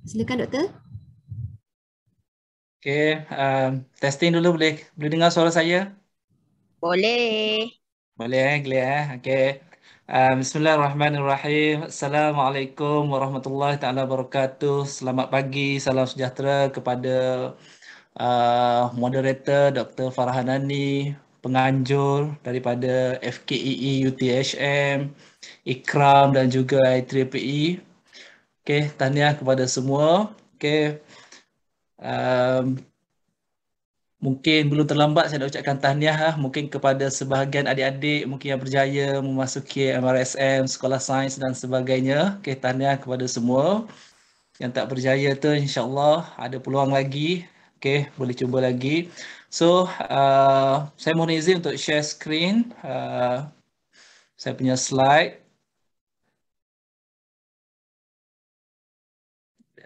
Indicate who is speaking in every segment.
Speaker 1: Silakan doktor.
Speaker 2: Okey, testing dulu boleh dengar suara saya?
Speaker 3: Boleh.
Speaker 2: Boleh clear Okey. Bismillahirrahmanirrahim. Assalamualaikum warahmatullahi taala wabarakatuh. Selamat pagi, salam sejahtera kepada moderator Dr. Farhanani, penganjur daripada FKEE UTHM, Ikram dan juga IEEE. Okey, tahniah kepada semua. Okey. Mungkin belum terlambat saya nak ucapkan tahniah mungkin kepada sebahagian adik-adik mungkin yang berjaya memasuki MRSM, sekolah sains dan sebagainya. Okey, tahniah kepada semua. Yang tak berjaya tu insya-Allah ada peluang lagi. Okey, boleh cuba lagi. So, saya mohon izin untuk share screen saya punya slide.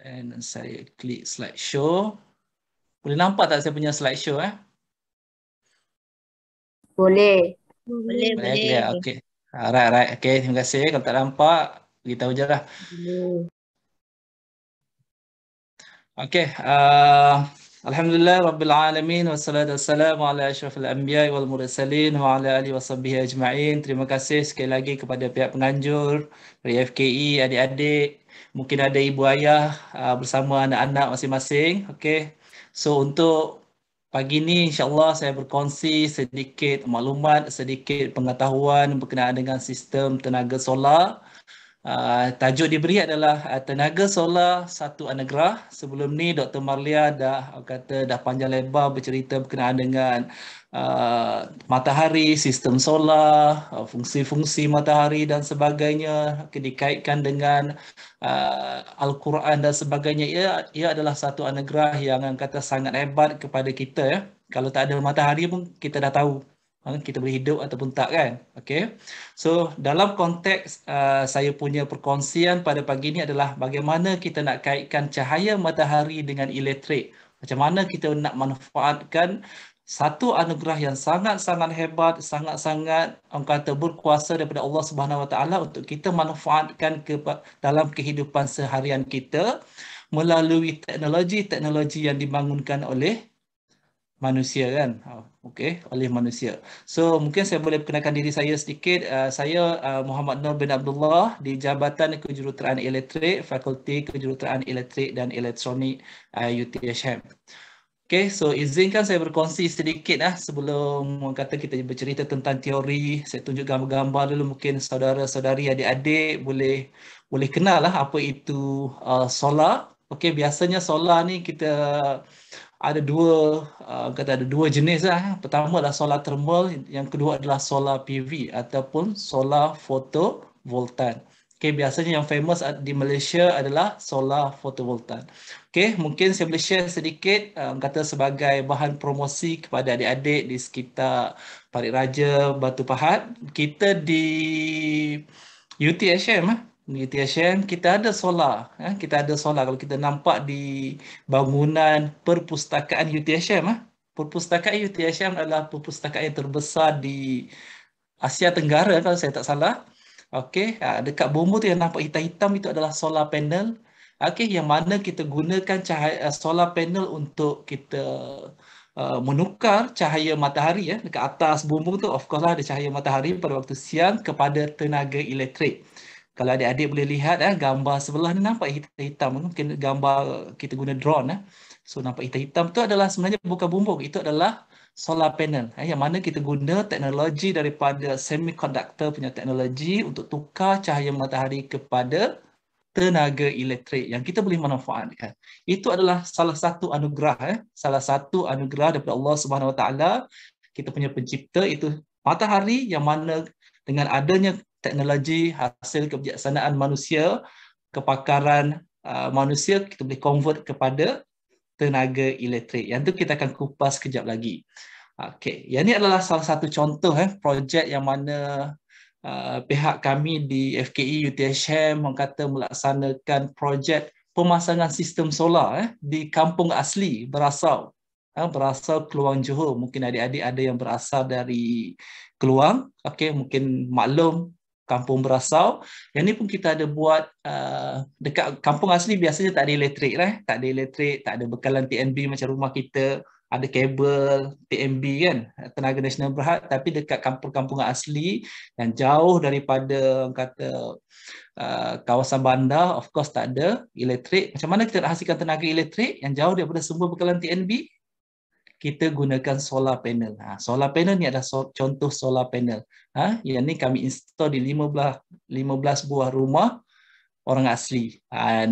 Speaker 2: Dan saya klik slideshow. Boleh nampak tak saya punya slideshow
Speaker 1: Boleh.
Speaker 3: Boleh,
Speaker 2: Boleh
Speaker 3: boleh.
Speaker 2: clear. Okey. Alright. Okey, terima kasih. Kalau tak nampak, beritahu je lah. Okey, alhamdulillah rabbil alamin wassalatu wassalamu ala asyrafil anbiya'i wal mursalin wa ala alihi washabbihi ajma'in. Terima kasih sekali lagi kepada pihak penganjur dari FKE, adik-adik, mungkin ada ibu ayah bersama anak-anak masing-masing. Okey. So untuk pagi ni insya-Allah saya berkongsi sedikit maklumat, sedikit pengetahuan berkenaan dengan sistem tenaga solar. Tajuk diberi adalah tenaga solar satu anugerah. Sebelum ni Dr. Marlia dah panjang lebar bercerita berkenaan dengan matahari, sistem solar, fungsi-fungsi matahari dan sebagainya, dikaitkan dengan Al-Quran dan sebagainya. Ia adalah satu anugerah yang kata sangat hebat kepada kita ya. Kalau tak ada matahari pun kita dah tahu kita boleh hidup ataupun tak kan. Okey. So dalam konteks saya punya perkongsian pada pagi ini adalah bagaimana kita nak kaitkan cahaya matahari dengan elektrik. Macam mana kita nak manfaatkan satu anugerah yang sangat-sangat hebat, sangat-sangat orang kata berkuasa daripada Allah Subhanahu Wa Taala untuk kita manfaatkan dalam kehidupan seharian kita melalui teknologi-teknologi yang dibangunkan oleh manusia kan. Okey, oleh manusia. So mungkin saya boleh perkenalkan diri saya sedikit. Saya Muhammad Nur bin Abdullah di Jabatan Kejuruteraan Elektrik, Fakulti Kejuruteraan Elektrik dan Elektronik UTHM. Okey, so izinkan saya berkongsi sedikit sebelum orang kata kita bercerita tentang teori. Saya tunjuk gambar-gambar dulu, mungkin saudara-saudari adik-adik boleh kenal apa itu solar. Okey, biasanya solar ni kita ada ada dua jenis Pertama adalah solar thermal, yang kedua adalah solar PV ataupun solar photovoltaik. Okey, biasanya yang famous di Malaysia adalah solar photovoltaik. Okey, mungkin saya boleh share sedikit kata sebagai bahan promosi kepada adik-adik di sekitar Parit Raja, Batu Pahat. Kita di UTHM UTHM kita ada solar. Kita ada solar. Kalau kita nampak di bangunan perpustakaan UTHM. Perpustakaan UTHM adalah perpustakaan yang terbesar di Asia Tenggara kalau saya tak salah. Okey, dekat bumbu tu yang nampak hitam-hitam itu adalah solar panel. Okey, yang mana kita gunakan cahaya solar panel untuk kita menukar cahaya matahari dekat atas bumbung tu, of course lah ada cahaya matahari pada waktu siang kepada tenaga elektrik. Kalau adik-adik boleh lihat gambar sebelah ni nampak hitam-hitam, mungkin gambar kita guna drone So nampak hitam-hitam tu adalah sebenarnya bukan bumbung, itu adalah solar panel yang mana kita guna teknologi daripada semiconductor punya teknologi untuk tukar cahaya matahari kepada tenaga elektrik yang kita boleh manfaatkan. Itu adalah salah satu anugerah salah satu anugerah daripada Allah Subhanahu Wa Taala, kita punya pencipta, itu matahari, yang mana dengan adanya teknologi hasil kebijaksanaan manusia, kepakaran manusia, kita boleh convert kepada tenaga elektrik. Yang tu kita akan kupas kejap lagi. Okey, yang ini adalah salah satu contoh projek yang mana pihak kami di FKE UTHM kata melaksanakan projek pemasangan sistem solar di kampung asli berasal Keluang Johor. Mungkin adik-adik ada yang berasal dari Keluang. Okey, mungkin maklum kampung berasal. Yang ni pun kita ada buat dekat kampung asli biasanya tak ada elektrik lah. Tak ada elektrik, tak ada bekalan TNB macam rumah kita. Ada kabel TNB kan, tenaga nasional berhad, tapi dekat kampung-kampung asli yang jauh daripada orang kata kawasan bandar, of course tak ada elektrik. Macam mana kita nak hasilkan tenaga elektrik yang jauh daripada sumber bekalan TNB? Kita gunakan solar panel. Solar panel ni adalah contoh solar panel. Yang ni kami install di 15 buah rumah orang asli.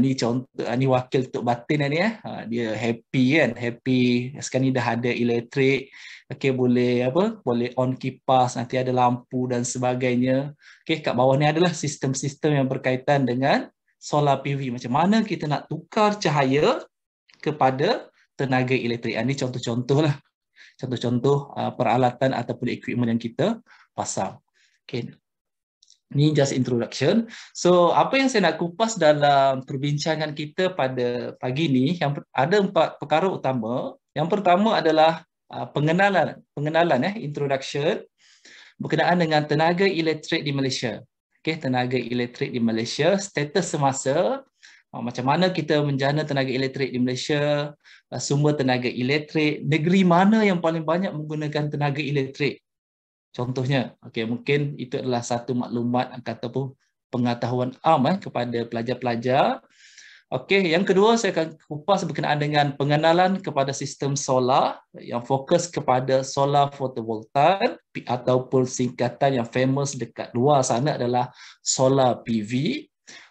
Speaker 2: Ni contoh, ni wakil Tok Batin ni. Dia happy kan, happy sekarang ni dah ada elektrik. Okey, boleh boleh on kipas, nanti ada lampu dan sebagainya. Okey, kat bawah ni adalah sistem-sistem yang berkaitan dengan solar PV. Macam mana kita nak tukar cahaya kepada tenaga elektrik. Ini contoh-contoh lah. Contoh-contoh peralatan ataupun equipment yang kita pasang. Okay. Ini just introduction. So, apa yang saya nak kupas dalam perbincangan kita pada pagi ini, yang ada 4 perkara utama. Yang pertama adalah pengenalan introduction berkenaan dengan tenaga elektrik di Malaysia. Okay, tenaga elektrik di Malaysia, status semasa, macam mana kita menjana tenaga elektrik di Malaysia, sumber tenaga elektrik, negeri mana yang paling banyak menggunakan tenaga elektrik. Contohnya, okay, mungkin itu adalah satu maklumat ataupun pengetahuan am kepada pelajar-pelajar. Okey, yang kedua saya akan kupas berkenaan dengan pengenalan kepada sistem solar yang fokus kepada solar photovoltaik ataupun singkatan yang famous dekat luar sana adalah solar PV.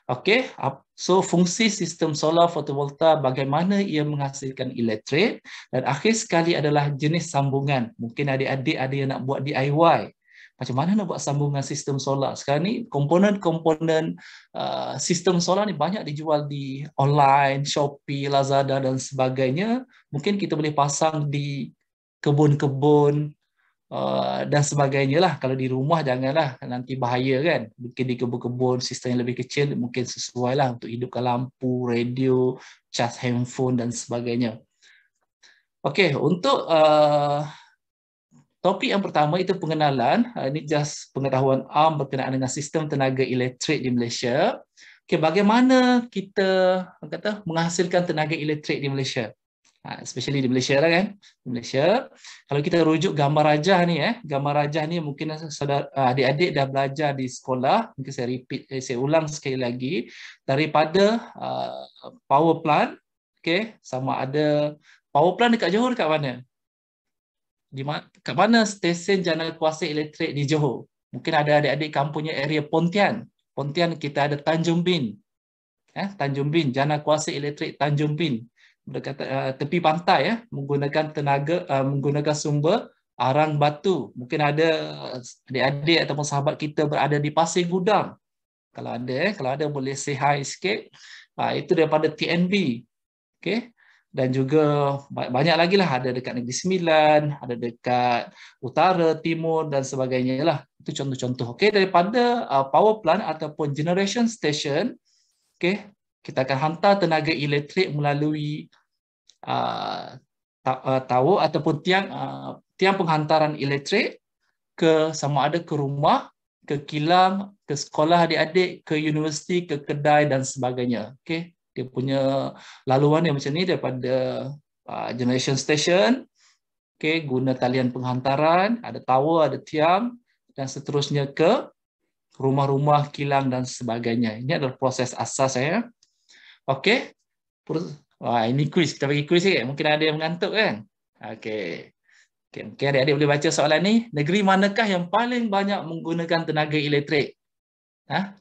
Speaker 2: Okey, so fungsi sistem solar photovoltaik, bagaimana ia menghasilkan elektrik, dan akhir sekali adalah jenis sambungan. Mungkin adik-adik ada yang nak buat DIY. Macam mana nak buat sambungan sistem solar? Sekarang ni komponen-komponen sistem solar ni banyak dijual di online, Shopee, Lazada dan sebagainya. Mungkin kita boleh pasang di kebun-kebun dan sebagainya lah. Kalau di rumah janganlah, nanti bahaya kan. Mungkin di kebun-kebun sistem yang lebih kecil mungkin sesuai lah untuk hidupkan lampu, radio, cas handphone dan sebagainya. Okey, untuk topik yang pertama itu pengenalan. Ini just pengetahuan am berkenaan dengan sistem tenaga elektrik di Malaysia. Okey, bagaimana kita menghasilkan tenaga elektrik di Malaysia? Especially di Malaysia lah kan. Di Malaysia, kalau kita rujuk gambar rajah ni, gambar rajah ni mungkin adik-adik dah belajar di sekolah. Mungkin saya repeat, saya ulang sekali lagi. Daripada power plant, okay, sama ada power plant dekat Johor dekat mana? Kat mana stesen jana kuasa elektrik di Johor? Mungkin ada adik-adik kampungnya area Pontian. Pontian kita ada Tanjung Bin. Tanjung Bin, jana kuasa elektrik Tanjung Bin. Tepi pantai menggunakan sumber arang batu. Mungkin ada adik-adik ataupun sahabat kita berada di Pasir Gudang. Kalau ada boleh say hi sikit. Itu daripada TNB. Okey. Dan juga banyak lagi lah, ada dekat Negeri Sembilan, ada dekat utara, timur dan sebagainya lah. Itu contoh-contoh. Okey, daripada power plant ataupun generation station, okey, kita akan hantar tenaga elektrik melalui tower ataupun tiang penghantaran elektrik ke sama ada ke rumah, ke kilang, ke sekolah adik-adik, ke universiti, ke kedai dan sebagainya. Okey, dia punya laluan yang macam ni daripada generation station, okey, guna talian penghantaran, ada tower, ada tiang dan seterusnya ke rumah-rumah, kilang dan sebagainya. Ini adalah proses asas saya. Okey. Ini kuis, kita bagi kuis sikit. Mungkin ada yang mengantuk kan? Okey. Mungkin adik-adik boleh baca soalan ni. Negeri manakah yang paling banyak menggunakan tenaga elektrik?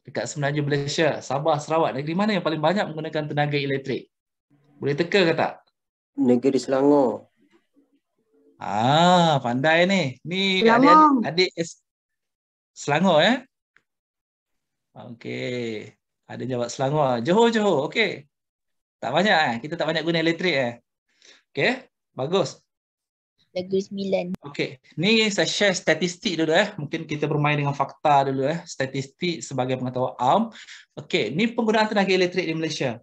Speaker 2: Dekat semenanjung Malaysia, Sabah, Sarawak. Negeri mana yang paling banyak menggunakan tenaga elektrik? Boleh teka ke tak?
Speaker 1: Negeri Selangor.
Speaker 2: Pandai ni. Ni
Speaker 3: Selangor.
Speaker 2: adik Selangor Okey. Ada jawab Selangor. Johor. Okey. Tak banyak kita tak banyak guna elektrik Okey, bagus.
Speaker 3: Negeri Sembilan.
Speaker 2: Okey, ni saya share statistik dulu Mungkin kita bermain dengan fakta dulu statistik sebagai pengetahuan am. Okey, ni penggunaan tenaga elektrik di Malaysia.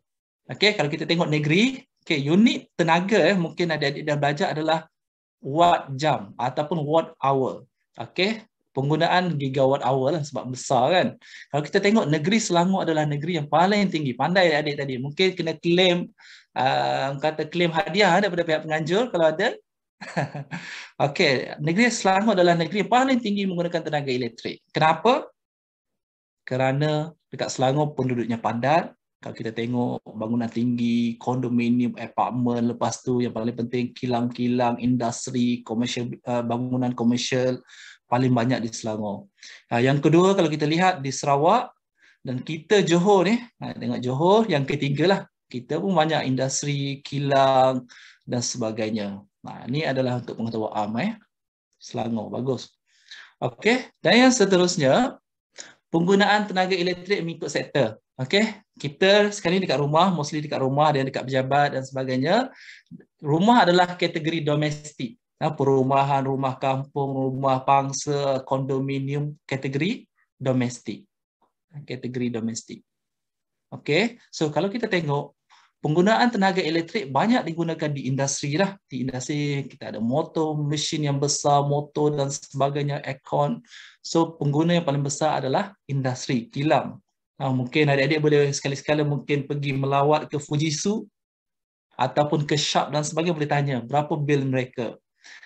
Speaker 2: Okey, kalau kita tengok negeri, okey, unit tenaga mungkin adik-adik dah belajar adalah watt jam ataupun watt hour. Okey, penggunaan gigawatt hour lah sebab besar kan. Kalau kita tengok negeri Selangor adalah negeri yang paling tinggi. Pandai adik tadi. Mungkin kena claim kata claim hadiah daripada pihak penganjur kalau ada. Okey, negeri Selangor adalah negeri yang paling tinggi menggunakan tenaga elektrik. Kenapa? Kerana dekat Selangor penduduknya padat. Kalau kita tengok bangunan tinggi, kondominium, apartmen, lepas tu yang paling penting kilang-kilang, industri, komersial, bangunan komersial paling banyak di Selangor. Yang kedua kalau kita lihat di Sarawak dan kita Johor ni, tengok Johor, yang ketiga lah, kita pun banyak industri, kilang dan sebagainya. Ini adalah untuk pengetahuan Selangor, bagus. Okey, dan yang seterusnya, penggunaan tenaga elektrik mengikut sektor. Okey, kita sekarang ni dekat rumah, mostly dekat rumah dan dekat pejabat dan sebagainya. Rumah adalah kategori domestik. Perumahan, rumah kampung, rumah pangsa, kondominium, kategori domestik. Kategori domestik. Okey, so kalau kita tengok penggunaan tenaga elektrik banyak digunakan di industri lah. Di industri kita ada motor, mesin yang besar, motor dan sebagainya, aircon. So pengguna yang paling besar adalah industri, kilang. Mungkin adik-adik boleh sekali-sekala mungkin pergi melawat ke Fujitsu ataupun ke Sharp dan sebagainya, boleh tanya berapa bil mereka.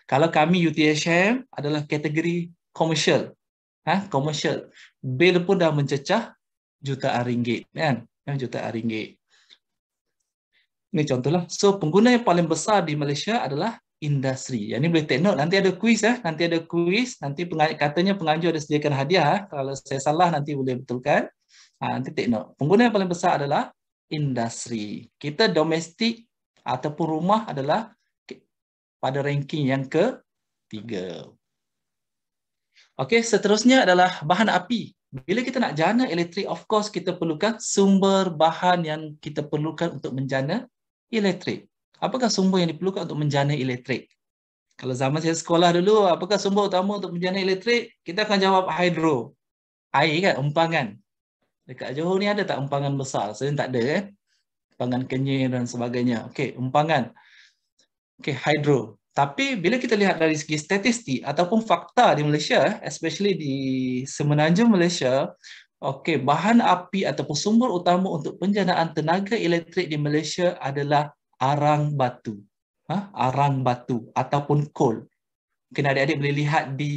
Speaker 2: Kalau kami UTHM adalah kategori komersial. Komersial. Bil pun dah mencecah jutaan ringgit kan? Jutaan ringgit. Ini contohlah. So pengguna yang paling besar di Malaysia adalah industri. Yang ini boleh take note. Nanti ada kuis Nanti ada kuis. Nanti katanya penganjur ada sediakan hadiah. Kalau saya salah nanti boleh betulkan. Nanti take note. Pengguna yang paling besar adalah industri. Kita domestik ataupun rumah adalah pada ranking yang ketiga. Okey, seterusnya adalah bahan api. Bila kita nak jana elektrik, of course kita perlukan sumber bahan yang kita perlukan untuk menjana elektrik. Apakah sumber yang diperlukan untuk menjana elektrik? Kalau zaman saya sekolah dulu, apakah sumber utama untuk menjana elektrik? Kita akan jawab hidro. Air kan, empangan. Dekat Johor ni ada tak empangan besar? Saya tak ada kan. Empangan kenyir dan sebagainya. Okey, empangan. Okey, hidro. Tapi bila kita lihat dari segi statistik ataupun fakta di Malaysia, especially di Semenanjung Malaysia, okey, bahan api ataupun sumber utama untuk penjanaan tenaga elektrik di Malaysia adalah arang batu. Arang batu ataupun coal. Mungkin adik-adik boleh lihat di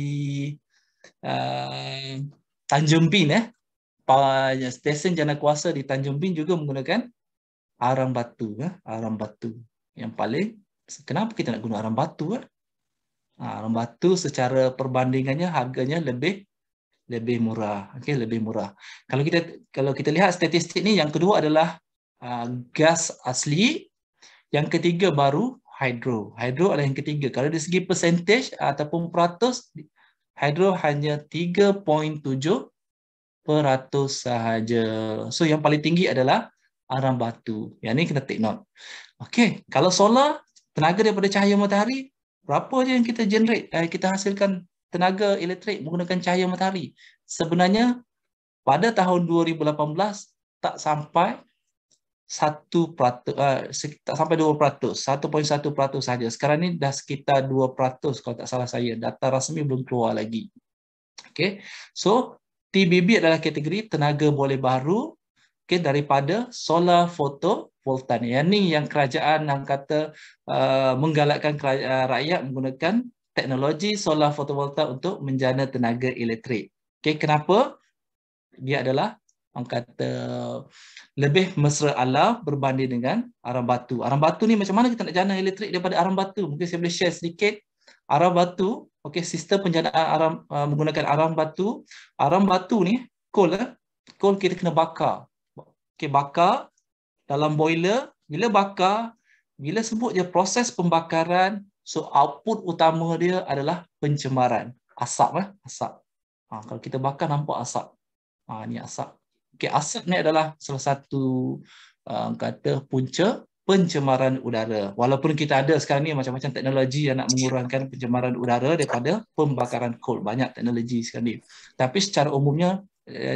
Speaker 2: Tanjung Bin, stesen jana kuasa di Tanjung Bin juga menggunakan arang batu. Arang batu yang paling. Kenapa kita nak guna arang batu? Arang batu secara perbandingannya harganya lebih murah. Okey, lebih murah. Kalau kita lihat statistik ni, yang kedua adalah gas asli, yang ketiga baru hidro. Hidro adalah yang ketiga. Kalau dari segi percentage ataupun peratus, hidro hanya 3.7% sahaja. So yang paling tinggi adalah arang batu. Yang ni kita take note. Okey, kalau solar, tenaga daripada cahaya matahari, berapa je yang kita generate, kita hasilkan tenaga elektrik menggunakan cahaya matahari? Sebenarnya pada tahun 2018 tak sampai 1%, tak sampai 2%, 1.1% saja. Sekarang ni dah sekitar 2% kalau tak salah saya. Data rasmi belum keluar lagi. Okey. So TBB adalah kategori tenaga boleh baru, daripada solar photovoltaik. Yang ni yang kerajaan yang kata menggalakkan rakyat menggunakan teknologi solar photovoltaik untuk menjana tenaga elektrik. Okey, kenapa? Dia adalah orang kata lebih mesra alam berbanding dengan arang batu. Arang batu ni macam mana kita nak jana elektrik daripada arang batu? Mungkin saya boleh share sedikit. Arang batu, okey, sistem penjanaan menggunakan arang batu. Arang batu ni coal, coal kita kena bakar. Okey, bakar dalam boiler. Bila bakar, bila sebut je proses pembakaran, so output utama dia adalah pencemaran. Asap. Asap. Kalau kita bakar nampak asap. Ni asap. Okey, asap ni adalah salah satu kata punca pencemaran udara. Walaupun kita ada sekarang ni macam-macam teknologi yang nak mengurangkan pencemaran udara daripada pembakaran coal. Banyak teknologi sekarang ni. Tapi secara umumnya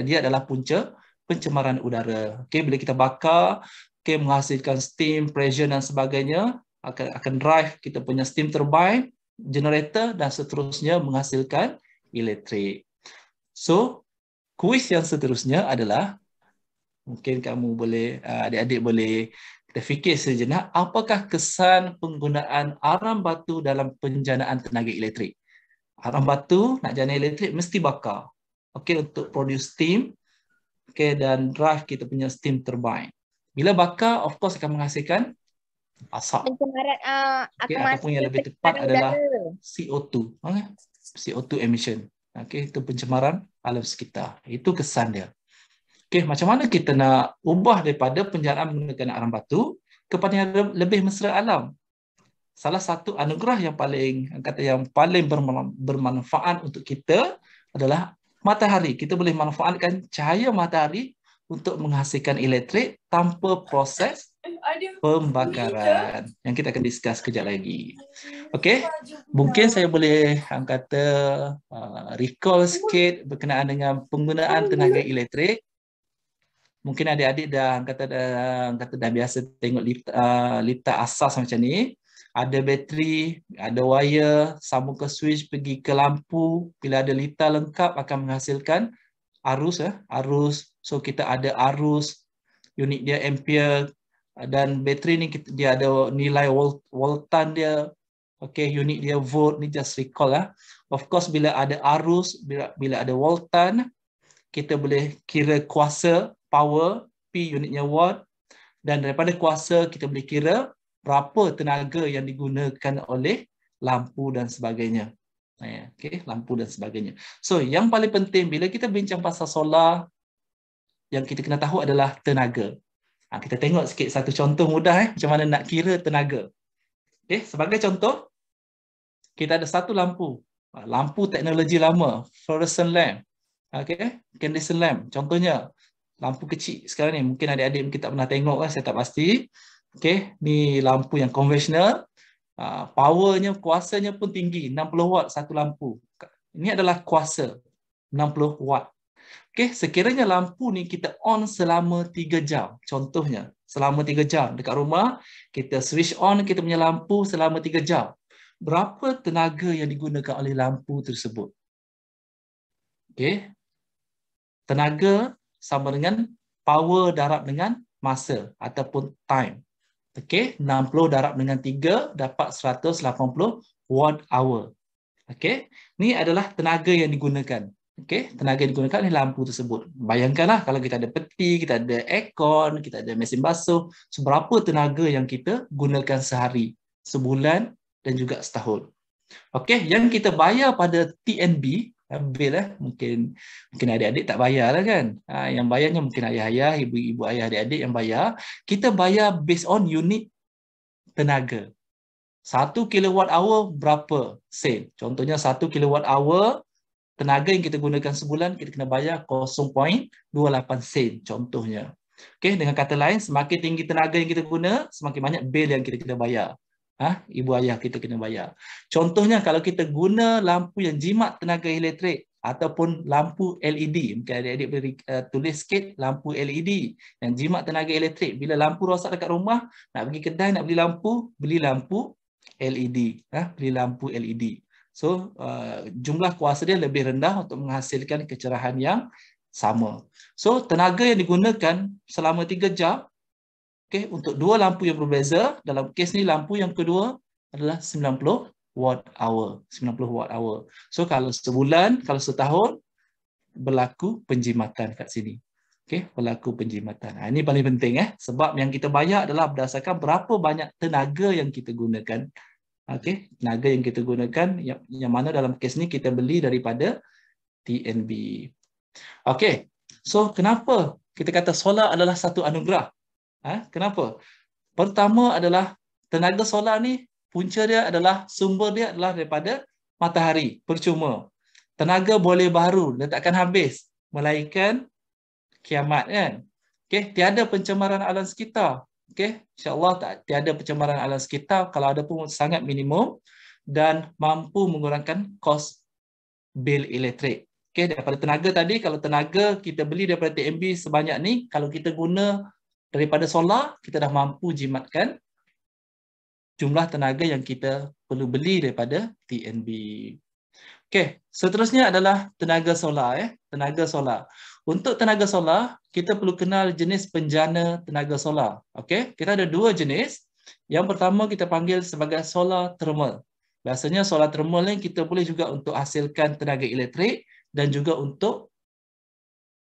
Speaker 2: dia adalah punca pencemaran udara. Okey, bila kita bakar, okey, menghasilkan steam, pressure dan sebagainya, akan drive kita punya steam turbine, generator dan seterusnya menghasilkan elektrik. So, kuis yang seterusnya adalah, mungkin kamu boleh, adik-adik boleh kita fikir sejenak, apakah kesan penggunaan arang batu dalam penjanaan tenaga elektrik? Arang batu nak jana elektrik mesti bakar. Okey, untuk produce steam, okey, dan drive kita punya steam turbine. Bila bakar, of course akan menghasilkan asap.
Speaker 3: Pencemaran
Speaker 2: Okay,
Speaker 3: akan
Speaker 2: ataupun yang
Speaker 3: masuk
Speaker 2: lebih tepat
Speaker 3: pencemaran
Speaker 2: adalah
Speaker 3: udara.
Speaker 2: CO2. CO2 emission. Okay, itu pencemaran alam sekitar. Itu kesan dia. Okay, macam mana kita nak ubah daripada penjaraan menggunakan arang batu kepada yang lebih mesra alam? Salah satu anugerah yang paling bermanfaat untuk kita adalah matahari. Kita boleh manfaatkan cahaya matahari untuk menghasilkan elektrik tanpa proses pembakaran. Yang kita akan discuss kejap lagi. Okey, mungkin saya boleh recall sikit berkenaan dengan penggunaan tenaga elektrik. Mungkin adik-adik dah biasa tengok litar asas macam ni. Ada bateri, ada wire, sambung ke switch pergi ke lampu. Bila ada litar lengkap akan menghasilkan arus. Arus. So kita ada arus, unit dia ampere, dan bateri ni dia ada nilai voltan dia. Okay, unit dia volt, ni just recall lah. Of course bila ada arus, bila ada voltan, kita boleh kira kuasa, power, P unitnya watt, dan daripada kuasa kita boleh kira berapa tenaga yang digunakan oleh lampu dan sebagainya. Okay, lampu dan sebagainya. So, yang paling penting bila kita bincang pasal solar, yang kita kena tahu adalah tenaga. Kita tengok sikit satu contoh mudah macam mana nak kira tenaga. Okay, sebagai contoh, kita ada satu lampu. Lampu teknologi lama, fluorescent lamp. Okay, incandescent lamp. Contohnya, lampu kecil sekarang ni. Mungkin adik-adik mungkin tak pernah tengok kan, saya tak pasti. Okay, ni lampu yang konvensional. Powernya, kuasanya pun tinggi. 60 watt satu lampu. Ini adalah kuasa. 60 watt. Okay, sekiranya lampu ni kita on selama 3 jam. Contohnya, selama 3 jam. Dekat rumah, kita switch on kita punya lampu selama 3 jam. Berapa tenaga yang digunakan oleh lampu tersebut? Okay. Tenaga sama dengan power darab dengan masa ataupun time. Okey, 60 darab dengan 3 dapat 180 watt hour. Okey, ni adalah tenaga yang digunakan. Okey, tenaga yang digunakan oleh lampu tersebut. Bayangkanlah kalau kita ada peti, kita ada aircon, kita ada mesin basuh, seberapa tenaga yang kita gunakan sehari, sebulan dan juga setahun. Okey, yang kita bayar pada TNB bil mungkin adik-adik tak bayar lah kan. Yang bayarnya mungkin ayah-ayah, ibu-ibu, ayah, adik-adik yang bayar. Kita bayar based on unit tenaga. 1 kilowatt hour berapa sen? Contohnya 1 kilowatt hour tenaga yang kita gunakan sebulan kita kena bayar 0.28 sen contohnya. Okey, dengan kata lain semakin tinggi tenaga yang kita guna, semakin banyak bil yang kita kena bayar. Ibu ayah kita kena bayar. Contohnya kalau kita guna lampu yang jimat tenaga elektrik ataupun lampu LED, mungkin adik-adik boleh tulis sikit lampu LED yang jimat tenaga elektrik. Bila lampu rosak dekat rumah, nak pergi kedai nak beli lampu LED, beli lampu LED. So jumlah kuasa dia lebih rendah untuk menghasilkan kecerahan yang sama. So tenaga yang digunakan selama 3 jam. Okay, untuk dua lampu yang berbeza, dalam kes ni lampu yang kedua adalah 90 watt hour. 90 watt hour. So kalau sebulan, kalau setahun, berlaku penjimatan kat sini. Okay, berlaku penjimatan. Ini paling penting sebab yang kita bayar adalah berdasarkan berapa banyak tenaga yang kita gunakan. Okay, tenaga yang kita gunakan, yang mana dalam kes ni kita beli daripada TNB. Okay, so kenapa kita kata solar adalah satu anugerah? Kenapa? Pertama adalah tenaga solar ni punca dia adalah sumber dia adalah daripada matahari, percuma. Tenaga boleh baru, dia takkan habis melainkan kiamat kan. Okey, tiada pencemaran alam sekitar. Okey, insya-Allah tiada pencemaran alam sekitar, kalau ada pun sangat minimum dan mampu mengurangkan kos bil elektrik. Okey, daripada tenaga tadi, kalau tenaga kita beli daripada TNB sebanyak ni, kalau kita guna daripada solar, kita dah mampu jimatkan jumlah tenaga yang kita perlu beli daripada TNB. Okey, seterusnya adalah tenaga solar. Tenaga solar. Untuk tenaga solar, kita perlu kenal jenis penjana tenaga solar. Okey, kita ada dua jenis. Yang pertama kita panggil sebagai solar thermal. Biasanya solar thermal ni kita boleh juga untuk hasilkan tenaga elektrik dan juga untuk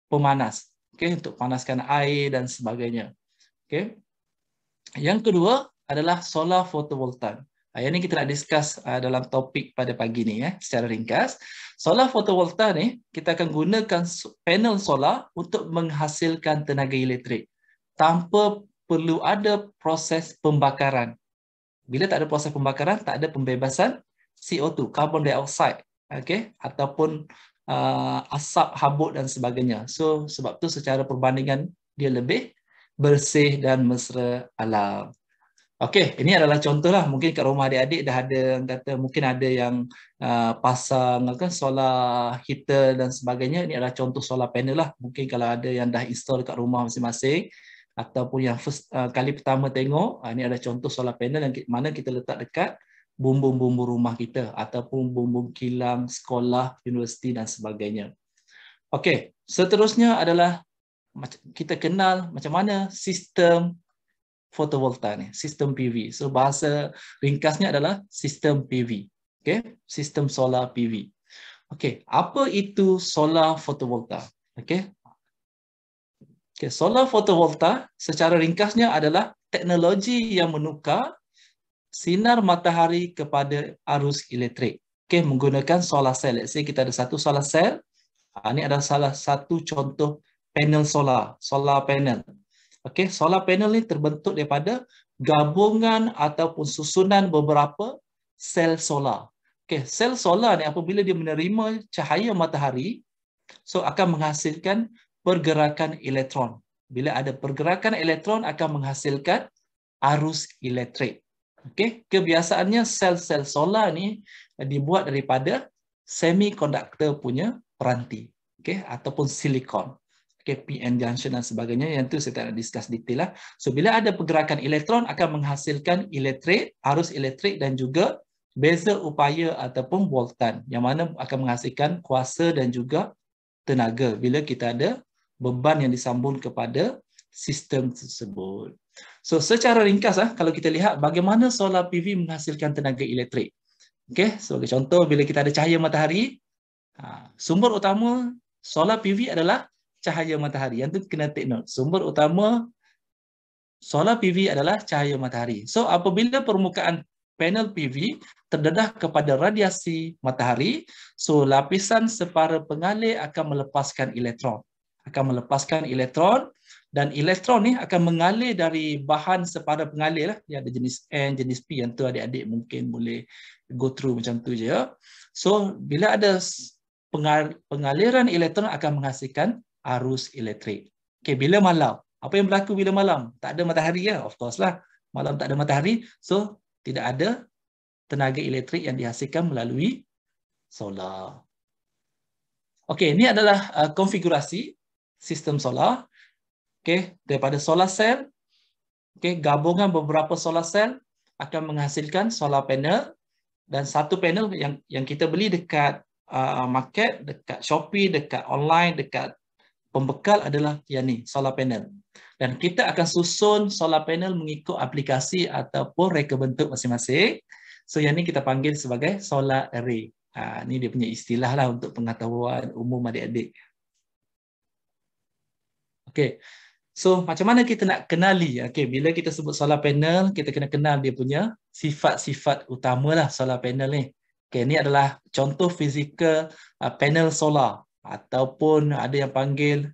Speaker 2: pemanas. Okey, untuk panaskan air dan sebagainya. Okey. Yang kedua adalah solar photovoltaik. Yang ini kita nak discuss dalam topik pada pagi ni secara ringkas. Solar photovoltaik ni kita akan gunakan panel solar untuk menghasilkan tenaga elektrik tanpa perlu ada proses pembakaran. Bila tak ada proses pembakaran, tak ada pembebasan CO2, carbon dioxide, okey, ataupun asap habuk dan sebagainya. So sebab tu secara perbandingan dia lebih bersih dan mesra alam. Okey, ini adalah contohlah. Mungkin kat rumah adik-adik dah ada kata mungkin ada yang pasang kan solar heater dan sebagainya. Ini adalah contoh solar panel lah. Mungkin kalau ada yang dah install kat rumah masing-masing ataupun yang first kali pertama tengok, ini adalah contoh solar panel yang mana kita letak dekat bumbung-bumbung rumah kita ataupun bumbung kilang sekolah, universiti dan sebagainya. Okey, seterusnya adalah kita kenal macam mana sistem fotovoltaik ni, sistem PV. So bahasa ringkasnya adalah sistem PV. Okey, sistem solar PV. Okey, apa itu solar fotovoltaik? Okey. Okey, solar fotovoltaik secara ringkasnya adalah teknologi yang menukar sinar matahari kepada arus elektrik. Okey, menggunakan solar cell. Let's say kita ada satu solar cell. Ini adalah salah satu contoh panel solar, solar panel. Okey, solar panel ni terbentuk daripada gabungan ataupun susunan beberapa sel solar. Okey, sel solar ni apabila dia menerima cahaya matahari, so akan menghasilkan pergerakan elektron. Bila ada pergerakan elektron akan menghasilkan arus elektrik. Okey, kebiasaannya sel-sel solar ni dibuat daripada semiconductor punya peranti, okey, ataupun silikon. Okay, PN junction dan sebagainya, yang tu saya tak nak discuss detail lah. So bila ada pergerakan elektron akan menghasilkan elektrik, arus elektrik dan juga beza upaya ataupun voltan yang mana akan menghasilkan kuasa dan juga tenaga bila kita ada beban yang disambung kepada sistem tersebut. So secara ringkas kalau kita lihat bagaimana solar PV menghasilkan tenaga elektrik. Okay, sebagai contoh bila kita ada cahaya matahari, sumber utama solar PV adalah cahaya matahari. Yang tu kena take note. Sumber utama solar PV adalah cahaya matahari. So apabila permukaan panel PV terdedah kepada radiasi matahari, so lapisan separa pengalir akan melepaskan elektron. Dan elektron ni akan mengalir dari bahan separa pengalir lah. Dia ada jenis N, jenis P, yang tu adik-adik mungkin boleh go through macam tu je. So bila ada pengaliran elektron akan menghasilkan arus elektrik. Okey, bila malam, apa yang berlaku bila malam? Tak ada matahari of course lah. Malam tak ada matahari, so tidak ada tenaga elektrik yang dihasilkan melalui solar. Okey, ini adalah konfigurasi sistem solar. Okey, daripada solar cell, okey, gabungan beberapa solar cell akan menghasilkan solar panel, dan satu panel yang kita beli dekat market, dekat Shopee, dekat online, dekat pembekal adalah yang ni, solar panel. Dan kita akan susun solar panel mengikut aplikasi ataupun reka bentuk masing-masing. So yang ni kita panggil sebagai solar array. Ni dia punya istilah lah untuk pengetahuan umum adik-adik. Okey. So macam mana kita nak kenali? Okey, bila kita sebut solar panel, kita kena kenal dia punya sifat-sifat utamalah solar panel ni. Okey, ni adalah contoh fizikal panel solar. Ataupun ada yang panggil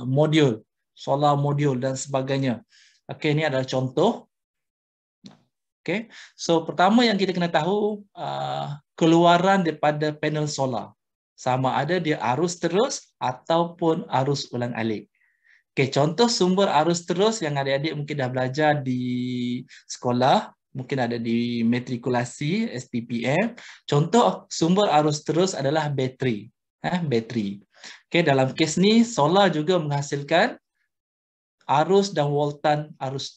Speaker 2: modul, solar modul dan sebagainya. Okey, ini adalah contoh. Okey, so pertama yang kita kena tahu keluaran daripada panel solar. Sama ada dia arus terus ataupun arus ulang-alik. Okey, contoh sumber arus terus yang adik-adik mungkin dah belajar di sekolah, mungkin ada di matrikulasi SPPM. Contoh sumber arus terus adalah bateri. Bateri. Okay, dalam kes ni solar juga menghasilkan arus dan voltan,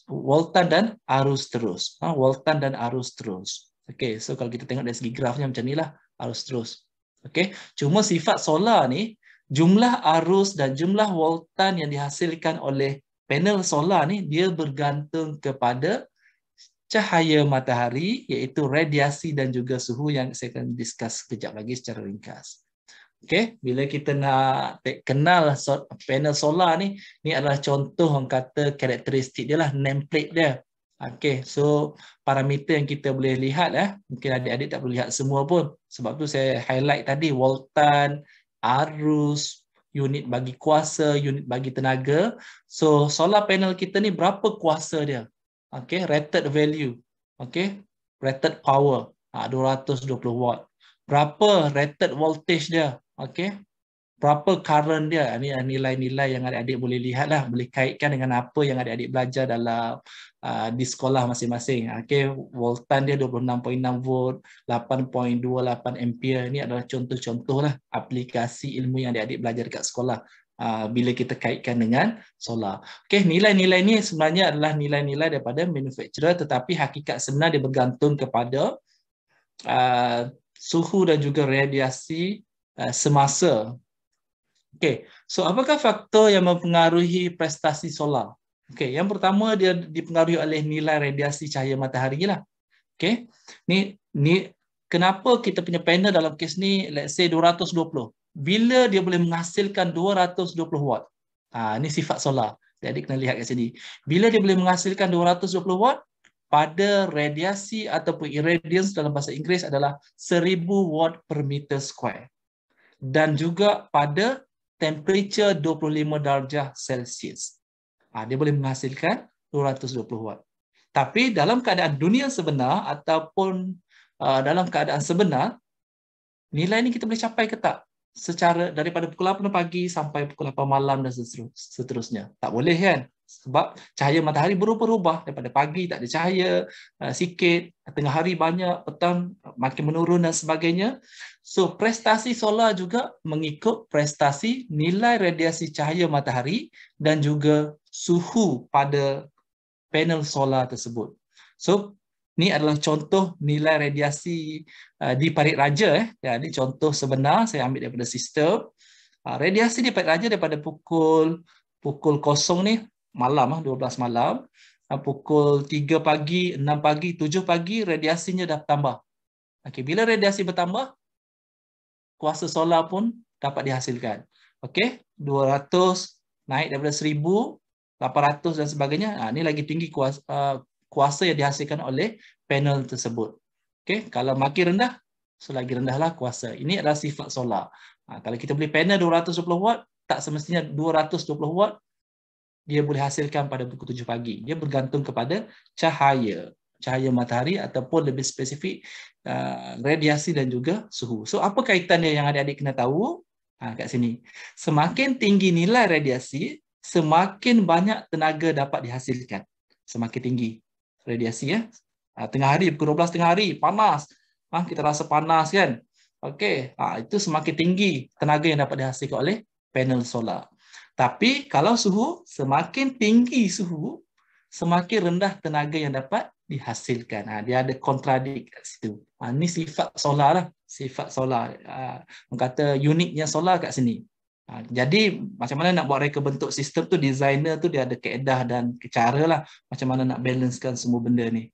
Speaker 2: voltan dan arus terus. Voltan dan arus terus. Okay, so kalau kita tengok dari segi grafnya macam inilah arus terus. Okey, cuma sifat solar ni, jumlah arus dan jumlah voltan yang dihasilkan oleh panel solar ni dia bergantung kepada cahaya matahari, iaitu radiasi dan juga suhu yang saya akan discuss sekejap lagi secara ringkas. Okey, bila kita nak kenal panel solar ni adalah contoh orang kata karakteristik dia lah, nameplate dia. Okey, so parameter yang kita boleh lihat mungkin adik-adik tak perlu lihat semua pun. Sebab tu saya highlight tadi voltan, arus, unit bagi kuasa, unit bagi tenaga. So solar panel kita ni berapa kuasa dia? Okey, rated value. Okey, rated power 220 watt. Berapa rated voltage dia? Okey, berapa current dia? Ini nilai-nilai yang adik-adik boleh lihat lah, boleh kaitkan dengan apa yang adik-adik belajar dalam di sekolah masing-masing. Okey, voltan dia 26.6 volt, 8.28 ampere. Ini adalah contoh-contoh lah aplikasi ilmu yang adik-adik belajar dekat sekolah bila kita kaitkan dengan solar. Okey, nilai-nilai ni sebenarnya adalah nilai-nilai daripada manufacturer, tetapi hakikat sebenar dia bergantung kepada suhu dan juga radiasi semasa. Okey, so apakah faktor yang mempengaruhi prestasi solar? Okey, yang pertama dia dipengaruhi oleh nilai radiasi cahaya matahari lah. Okey, ni kenapa kita punya panel dalam kes ni let's say 220. Bila dia boleh menghasilkan 220 watt. Ni sifat solar. Jadi kena lihat kat sini. Bila dia boleh menghasilkan 220 watt, pada radiasi ataupun irradiance dalam bahasa Inggeris adalah 1000 watt per meter square. Dan juga pada temperature 25 darjah Celsius. Dia boleh menghasilkan 220 watt. Tapi dalam keadaan dunia sebenar ataupun dalam keadaan sebenar, nilai ni kita boleh capai ke tak? Secara daripada pukul 8 pagi sampai pukul 8 malam dan seterusnya. Tak boleh kan? Sebab cahaya matahari berubah-ubah. Daripada pagi tak ada cahaya, sikit, tengah hari banyak, petang makin menurun dan sebagainya. So, prestasi solar juga mengikut prestasi nilai radiasi cahaya matahari dan juga suhu pada panel solar tersebut. So, ni adalah contoh nilai radiasi di Parit Raja. Ini contoh sebenar saya ambil daripada sistem. Radiasi di Parit Raja daripada pukul 0 ni malam 12 malam, pukul 3 pagi, 6 pagi, 7 pagi radiasinya dah bertambah. Okey, bila radiasi bertambah, kuasa solar pun dapat dihasilkan. Okey, 200 naik daripada 1800 dan sebagainya. Ini lagi tinggi kuasa yang dihasilkan oleh panel tersebut. Okey, kalau makin rendah, selagi rendahlah kuasa. Ini adalah sifat solar. Kalau kita beli panel 220 watt, tak semestinya 220 watt dia boleh hasilkan pada pukul 7 pagi. Dia bergantung kepada cahaya matahari ataupun lebih spesifik radiasi dan juga suhu. So apa kaitannya yang adik-adik kena tahu? Kat sini. Semakin tinggi nilai radiasi, semakin banyak tenaga dapat dihasilkan. Semakin tinggi radiasi tengah hari, pukul 12 tengah hari, panas. Kita rasa panas kan? Okey, itu semakin tinggi tenaga yang dapat dihasilkan oleh panel solar. Tapi kalau suhu, semakin tinggi suhu, semakin rendah tenaga yang dapat dihasilkan. Dia ada kontradik kat situ. Ini sifat solar lah. Sifat solar. Orang kata uniknya solar kat sini. Jadi macam mana nak buat reka bentuk sistem tu, designer tu dia ada kaedah dan cara lah macam mana nak balancekan semua benda ni.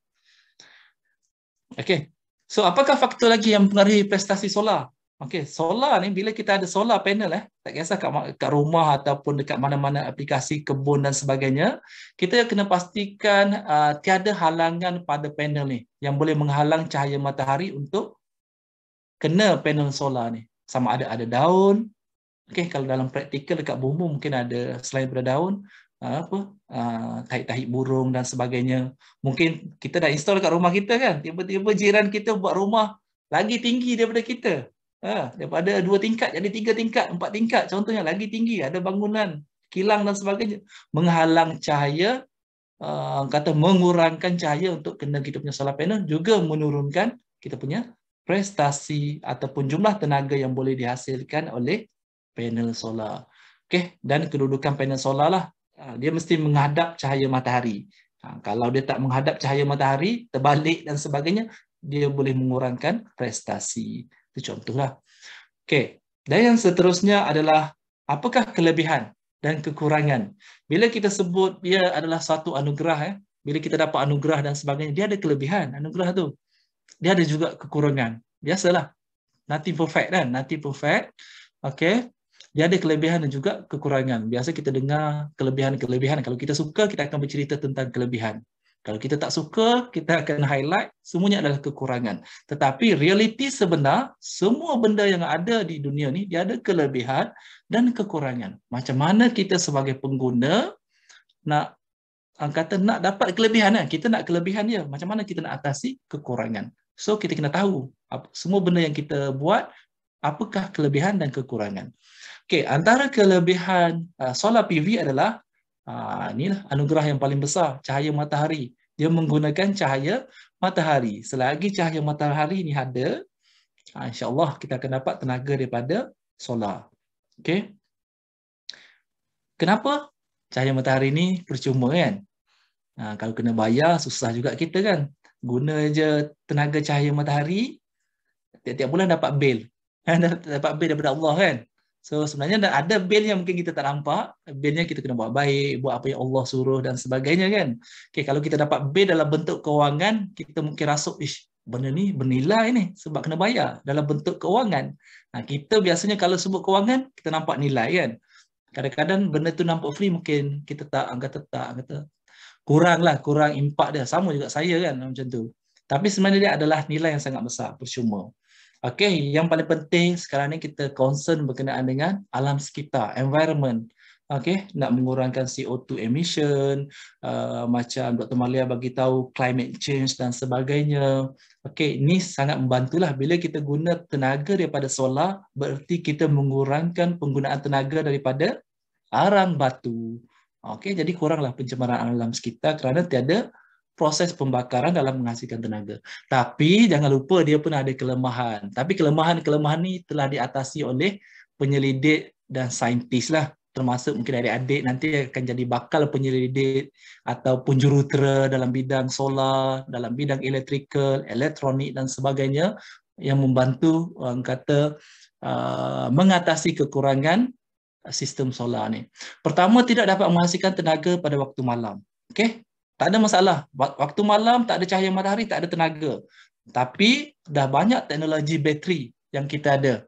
Speaker 2: Okey. So apakah faktor lagi yang mempengaruhi prestasi solar? Okey, solar ni bila kita ada solar panel tak kisah kat rumah ataupun dekat mana-mana aplikasi kebun dan sebagainya, kita kena pastikan tiada halangan pada panel ni yang boleh menghalang cahaya matahari untuk kena panel solar ni. Sama ada daun. Okey, kalau dalam praktikal dekat bumbu mungkin ada selain daripada daun, tahi-tahi burung dan sebagainya. Mungkin kita dah install kat rumah kita kan, tiba-tiba jiran kita buat rumah lagi tinggi daripada kita. Daripada 2 tingkat jadi 3 tingkat, 4 tingkat contohnya, lagi tinggi, ada bangunan, kilang dan sebagainya, menghalang cahaya, kata mengurangkan cahaya untuk kena kita punya solar panel, juga menurunkan kita punya prestasi ataupun jumlah tenaga yang boleh dihasilkan oleh panel solar. Okey, dan kedudukan panel solar lah, dia mesti menghadap cahaya matahari. Kalau dia tak menghadap cahaya matahari, terbalik dan sebagainya, dia boleh mengurangkan prestasi. Itu contohlah. Okey. Dan yang seterusnya adalah apakah kelebihan dan kekurangan. Bila kita sebut dia adalah satu anugerah, bila kita dapat anugerah dan sebagainya, dia ada kelebihan anugerah tu. Dia ada juga kekurangan. Biasalah. Nothing perfect kan? Nothing perfect. Okey. Dia ada kelebihan dan juga kekurangan. Biasa kita dengar kelebihan-kelebihan. Kalau kita suka, kita akan bercerita tentang kelebihan. Kalau kita tak suka, kita akan highlight semuanya adalah kekurangan. Tetapi realiti sebenar, semua benda yang ada di dunia ni, dia ada kelebihan dan kekurangan. Macam mana kita sebagai pengguna nak nak dapat kelebihan kan? Kita nak kelebihan dia. Macam mana kita nak atasi kekurangan? So kita kena tahu semua benda yang kita buat, apakah kelebihan dan kekurangan. Okey, antara kelebihan solar PV adalah inilah anugerah yang paling besar, cahaya matahari. Dia menggunakan cahaya matahari. Selagi cahaya matahari ni ada, insya-Allah kita akan dapat tenaga daripada solar. Okey. Kenapa? Cahaya matahari ni percuma kan? Kalau kena bayar, susah juga kita kan. Guna je tenaga cahaya matahari, tiap-tiap bulan dapat bil. Dapat bil daripada Allah kan. So sebenarnya ada bil yang mungkin kita tak nampak, bilnya kita kena buat baik, buat apa yang Allah suruh dan sebagainya kan. Okay, kalau kita dapat bil dalam bentuk kewangan, kita mungkin rasuk, benda ni bernilai ni sebab kena bayar dalam bentuk kewangan. Kita biasanya kalau sebut kewangan, kita nampak nilai kan. Kadang-kadang benda tu nampak free, mungkin kita kata kurang impak dia. Sama juga saya kan macam tu. Tapi sebenarnya dia adalah nilai yang sangat besar, percuma. Okey, yang paling penting sekarang ni kita concern berkenaan dengan alam sekitar, environment. Okey, nak mengurangkan CO2 emission, macam Dr. Malia bagi tahu climate change dan sebagainya. Okey, ini sangat membantulah bila kita guna tenaga daripada solar, bererti kita mengurangkan penggunaan tenaga daripada arang batu. Okey, jadi kuranglah pencemaran alam sekitar kerana tiada proses pembakaran dalam menghasilkan tenaga. Tapi jangan lupa dia pun ada kelemahan. Tapi kelemahan-kelemahan ni telah diatasi oleh penyelidik dan saintis lah. Termasuk mungkin adik-adik nanti akan jadi bakal penyelidik ataupun jurutera dalam bidang solar, dalam bidang electrical, elektronik dan sebagainya yang membantu mengatasi kekurangan sistem solar ni. Pertama, tidak dapat menghasilkan tenaga pada waktu malam. Okey? Tak ada masalah. Waktu malam tak ada cahaya matahari, tak ada tenaga. Tapi dah banyak teknologi bateri yang kita ada.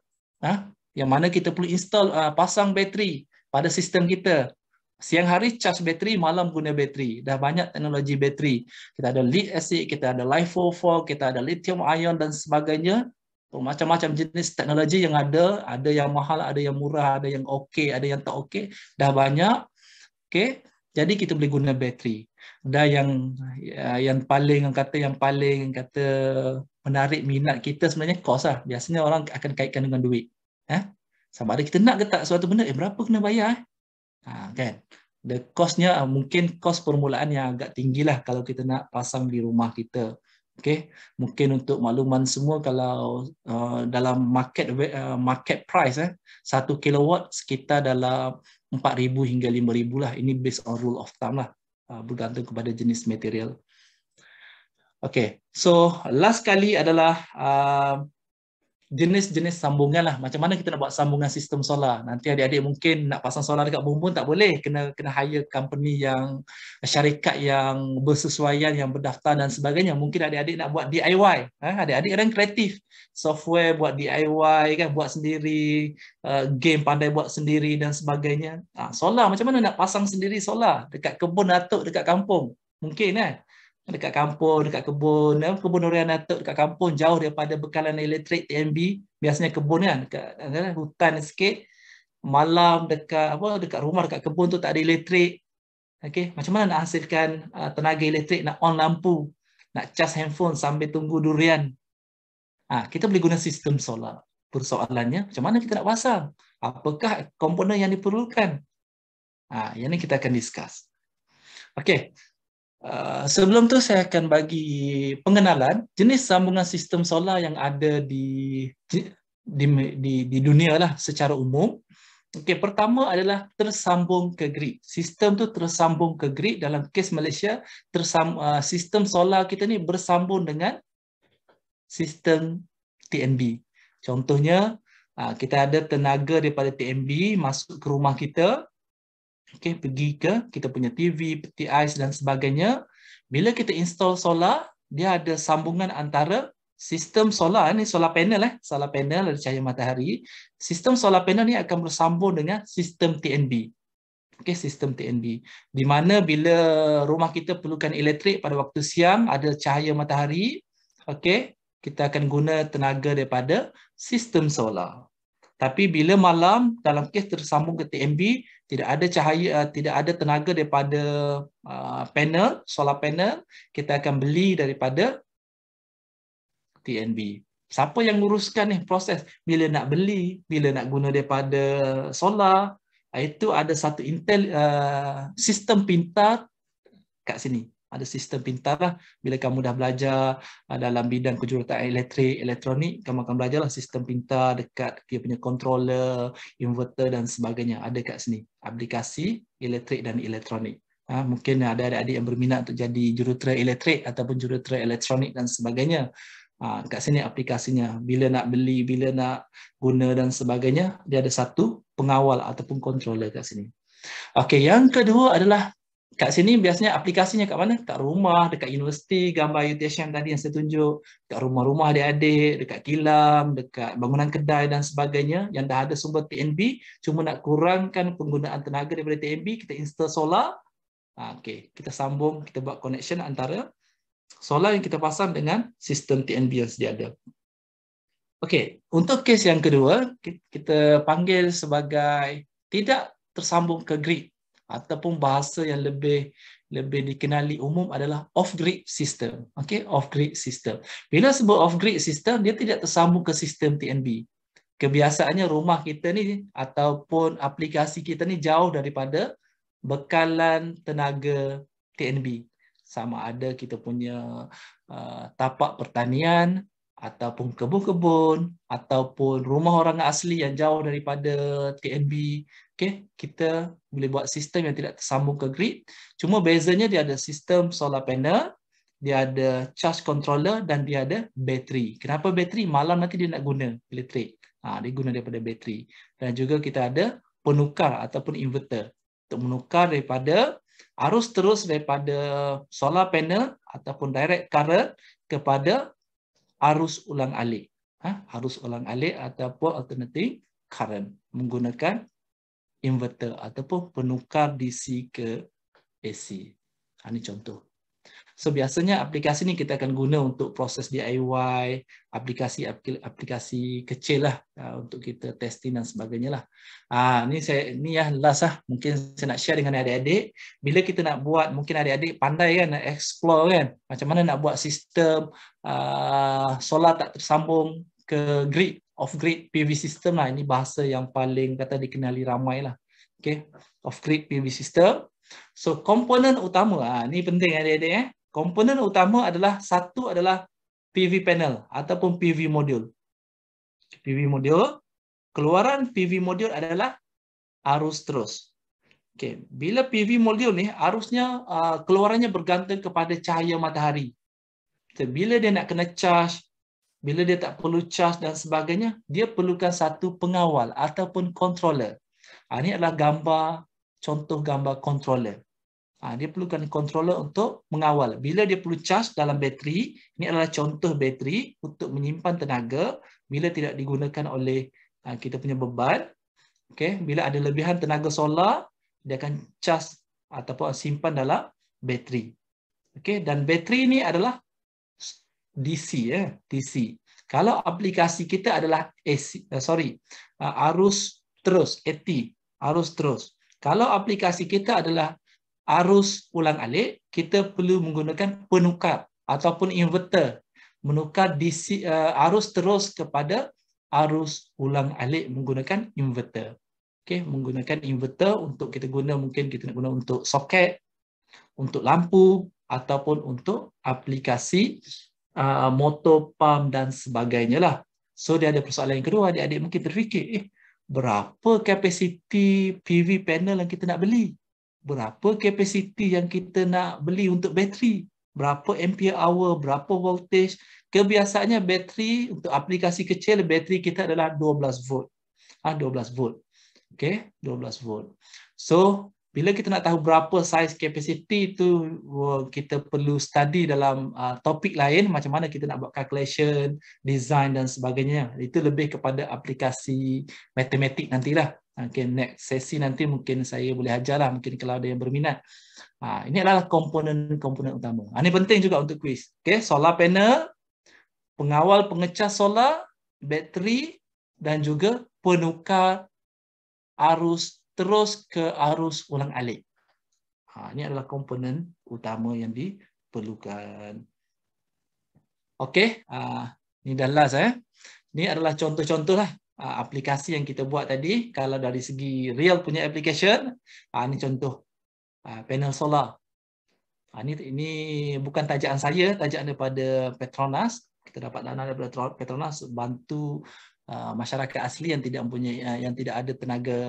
Speaker 2: Yang mana kita perlu install, pasang bateri pada sistem kita. Siang hari charge bateri, malam guna bateri. Dah banyak teknologi bateri. Kita ada lead acid, kita ada LiFePO4, kita ada lithium ion dan sebagainya. Macam-macam jenis teknologi yang ada yang mahal, ada yang murah, ada yang okey, ada yang tak okey. Dah banyak. Okey. Jadi kita boleh guna bateri. Dan yang paling menarik minat kita sebenarnya kos lah. Biasanya orang akan kaitkan dengan duit. Sama ada kita nak ke tak suatu benda, berapa kena bayar? Kan? The cost-nya mungkin kos permulaan yang agak tinggi lah kalau kita nak pasang di rumah kita. Okay? Mungkin untuk makluman semua, kalau dalam market price 1 kilowatt sekitar dalam 4,000 hingga 5,000 lah. Ini based on rule of thumb lah, bergantung kepada jenis material. Okay, so last kali adalah jenis-jenis sambungan lah. Macam mana kita nak buat sambungan sistem solar. Nanti adik-adik mungkin nak pasang solar dekat bumbung tak boleh. Kena hire company yang, syarikat yang bersesuaian, yang berdaftar dan sebagainya. Mungkin adik-adik nak buat DIY. Adik-adik kadang kreatif. Software buat DIY kan, buat sendiri, game pandai buat sendiri dan sebagainya. Solar macam mana nak pasang sendiri solar dekat kebun atuk dekat kampung. Mungkin kan. Dekat kampung, dekat kebun durian atuk dekat kampung, jauh daripada bekalan elektrik TNB. Biasanya kebun kan, dekat hutan sikit. Malam dekat rumah, dekat kebun tu tak ada elektrik. Okey, macam mana nak hasilkan tenaga elektrik, nak on lampu, nak cas handphone sambil tunggu durian. Kita boleh guna sistem solar. Persoalannya, macam mana kita nak pasang? Apakah komponen yang diperlukan? Yang ni kita akan discuss. Okey. Sebelum tu saya akan bagi pengenalan jenis sambungan sistem solar yang ada di dunia lah secara umum. Okey, pertama adalah tersambung ke grid. Sistem tu tersambung ke grid. Dalam kes Malaysia, sistem solar kita ni bersambung dengan sistem TNB. Contohnya Kita ada tenaga daripada TNB masuk ke rumah kita. Okey, pergi ke kita punya TV, peti ais dan sebagainya. Bila kita install solar, dia ada sambungan antara sistem solar ni, solar panel solar panel ada cahaya matahari. Sistem solar panel ni akan bersambung dengan sistem TNB. Okey, sistem TNB. Di mana bila rumah kita perlukan elektrik pada waktu siang, ada cahaya matahari, okey, kita akan guna tenaga daripada sistem solar. Tapi bila malam, dalam kes tersambung ke TNB, tidak ada cahaya, tidak ada tenaga daripada panel, solar panel, kita akan beli daripada TNB. Siapa yang nguruskan ni proses? Bila nak beli, bila nak guna daripada solar, itu ada satu sistem pintar kat sini. Ada sistem pintar lah. Bila kamu dah belajar dalam bidang kejuruteraan elektrik, elektronik, kamu akan belajarlah sistem pintar dekat dia punya controller, inverter dan sebagainya. Ada kat sini. Aplikasi elektrik dan elektronik. Mungkin ada adik-adik yang berminat untuk jadi jurutera elektrik ataupun jurutera elektronik dan sebagainya. Kat sini aplikasinya. Bila nak beli, bila nak guna dan sebagainya, dia ada satu pengawal ataupun controller kat sini. Okey, yang kedua adalah kat sini biasanya aplikasinya kat mana? Kat rumah, dekat universiti, gambar UTSM tadi yang saya tunjuk, dekat rumah-rumah adik-adik, dekat kilang, dekat bangunan kedai dan sebagainya yang dah ada sumber TNB, cuma nak kurangkan penggunaan tenaga daripada TNB, kita install solar. Okey, kita sambung, kita buat connection antara solar yang kita pasang dengan sistem TNB yang sedia ada. Okey, untuk kes yang kedua, kita panggil sebagai tidak tersambung ke grid ataupun bahasa yang lebih dikenali umum adalah off-grid system. Okey, off-grid system. Bila sebut off-grid system, dia tidak tersambung ke sistem TNB. Kebiasaannya rumah kita ni ataupun aplikasi kita ni jauh daripada bekalan tenaga TNB. Sama ada kita punya tapak pertanian ataupun kebun-kebun ataupun rumah orang asli yang jauh daripada TNB. Okay, kita boleh buat sistem yang tidak tersambung ke grid. Cuma bezanya dia ada sistem solar panel, dia ada charge controller dan dia ada bateri. Kenapa bateri? Malam nanti dia nak guna elektrik. Dia guna daripada bateri. Dan juga kita ada penukar ataupun inverter untuk menukar daripada arus terus daripada solar panel ataupun direct current kepada arus ulang-alik. Arus ulang-alik ataupun alternating current menggunakan inverter ataupun penukar DC ke AC. Ini contoh. So biasanya aplikasi ni kita akan guna untuk proses DIY, aplikasi kecil lah untuk kita testing dan sebagainya lah. Ni last lah. Mungkin saya nak share dengan adik-adik. Bila kita nak buat, mungkin adik-adik pandai kan, nak explore kan, macam mana nak buat sistem solar tak tersambung ke grid, off-grid PV system lah. Ini bahasa yang paling kata dikenali ramai lah. Okay, off-grid PV system. So komponen utama, ni penting adik-adik Komponen utama satu adalah PV panel ataupun PV module. PV module, keluaran PV module adalah arus terus. Okay, bila PV module ni arusnya keluarannya bergantung kepada cahaya matahari. So, bila dia nak kena charge, bila dia tak perlu charge dan sebagainya, dia perlukan satu pengawal ataupun controller. Ini adalah contoh gambar controller. Dia perlukan controller untuk mengawal. Bila dia perlu charge dalam bateri, ini adalah contoh bateri untuk menyimpan tenaga bila tidak digunakan oleh kita punya beban. Okay. Bila ada lebihan tenaga solar, dia akan charge ataupun simpan dalam bateri. Okay. Dan bateri ini adalah DC. DC. Kalau aplikasi kita adalah AC, arus terus, AT, arus terus. Kalau aplikasi kita adalah arus ulang-alik, kita perlu menggunakan penukar ataupun inverter. Menukar DC, arus terus kepada arus ulang-alik menggunakan inverter. Okay, menggunakan inverter untuk kita guna, mungkin kita nak guna untuk soket, untuk lampu, ataupun untuk aplikasi motor, pump dan sebagainya lah. So dia ada persoalan yang kedua, adik-adik mungkin terfikir, berapa kapasiti PV panel yang kita nak beli? Berapa kapasiti yang kita nak beli untuk bateri? berapa ampere hour, berapa voltage. Kebiasaannya bateri untuk aplikasi kecil, bateri kita adalah 12 volt. 12 volt. Okey, 12 volt. So, bila kita nak tahu berapa size capacity itu, kita perlu study dalam topik lain, macam mana kita nak buat calculation, design dan sebagainya. Itu lebih kepada aplikasi matematik nantilah. Okay, next sesi nanti mungkin saya boleh ajarlah, mungkin kalau ada yang berminat. Ini adalah komponen-komponen utama. Ini penting juga untuk kuis. Okay, solar panel, pengawal pengecas solar, bateri dan juga penukar arus terus ke arus ulang-alik. Ini adalah komponen utama yang diperlukan. Okey, ini dah last. Ini adalah contoh-contoh lah aplikasi yang kita buat tadi. Kalau dari segi real punya application, ini contoh panel solar. Ini bukan tajaan saya, tajaan daripada Petronas. Kita dapat dana daripada Petronas bantu masyarakat asli yang tidak mempunyai, yang tidak ada tenaga,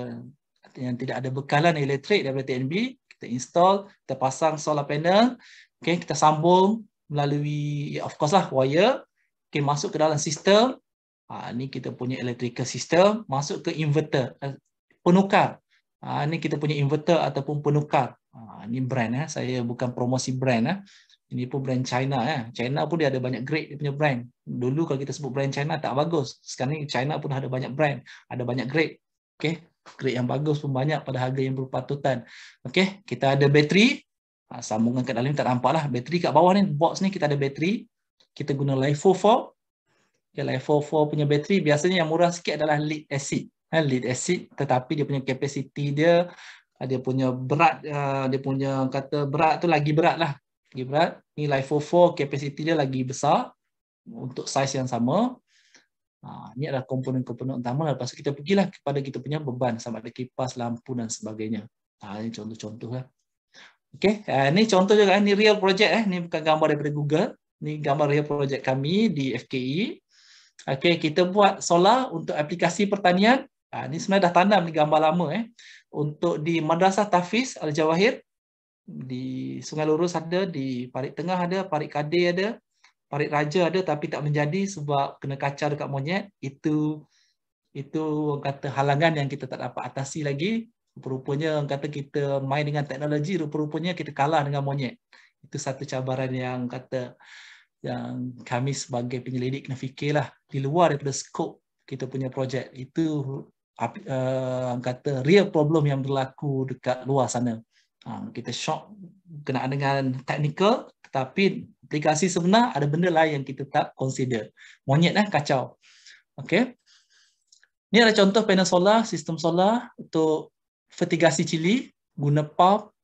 Speaker 2: yang tidak ada bekalan elektrik daripada TNB. Kita install, kita pasang solar panel, okay, kita sambung melalui, of course lah, wire, okay, masuk ke dalam sistem. Ini kita punya electrical system, masuk ke inverter, penukar. Ini kita punya inverter ataupun penukar. Ini brand, saya bukan promosi brand. Ini pun brand China. China pun dia ada banyak grade dia punya brand. Dulu kalau kita sebut brand China tak bagus. Sekarang ni China pun ada banyak brand, ada banyak grade. Okay, grade yang bagus pun banyak pada harga yang berpatutan. Okay, kita ada bateri. Sambungan kat dalam ni tak nampak lah. Bateri kat bawah ni, box ni kita ada bateri. Kita guna LiFePO 4. Okay, LiFePO 4 punya bateri biasanya yang murah sikit adalah lead acid. Lead acid, tetapi dia punya capacity dia punya berat, dia punya kata berat tu lagi berat lah. Lagi berat. Ni LiFePO 4 capacity dia lagi besar untuk saiz yang sama. Ini adalah komponen-komponen utama. Lepas tu kita pergilah kepada kita punya beban, sama ada kipas, lampu dan sebagainya. Ini contoh-contoh lah. Okay, ini contoh juga. Ini real project. Ini bukan gambar daripada Google. Ini gambar real project kami di FKE. Okay, kita buat solar untuk aplikasi pertanian. Ini sebenarnya dah tanam ni gambar lama. Untuk di Madrasah Tahfiz Al-Jawahir, di Sungai Lurus ada, di Parit Tengah ada, Parit Kadir ada, Parit Raja ada, tapi tak menjadi sebab kena kacar dekat monyet. Itu kata halangan yang kita tak dapat atasi lagi. Rupa-rupanya kata kita main dengan teknologi, rupa-rupanya kita kalah dengan monyet. Itu satu cabaran yang kata yang kami sebagai penyelidik kena fikirlah di luar daripada skop kita punya projek. Itu kata real problem yang berlaku dekat luar sana. Kita shock kenaan dengan technical, tetapi aplikasi sebenar ada benda lain yang kita tak consider. Monyet kacau. Okey. Ini adalah contoh panel solar, sistem solar untuk fertigasi cili, guna pump.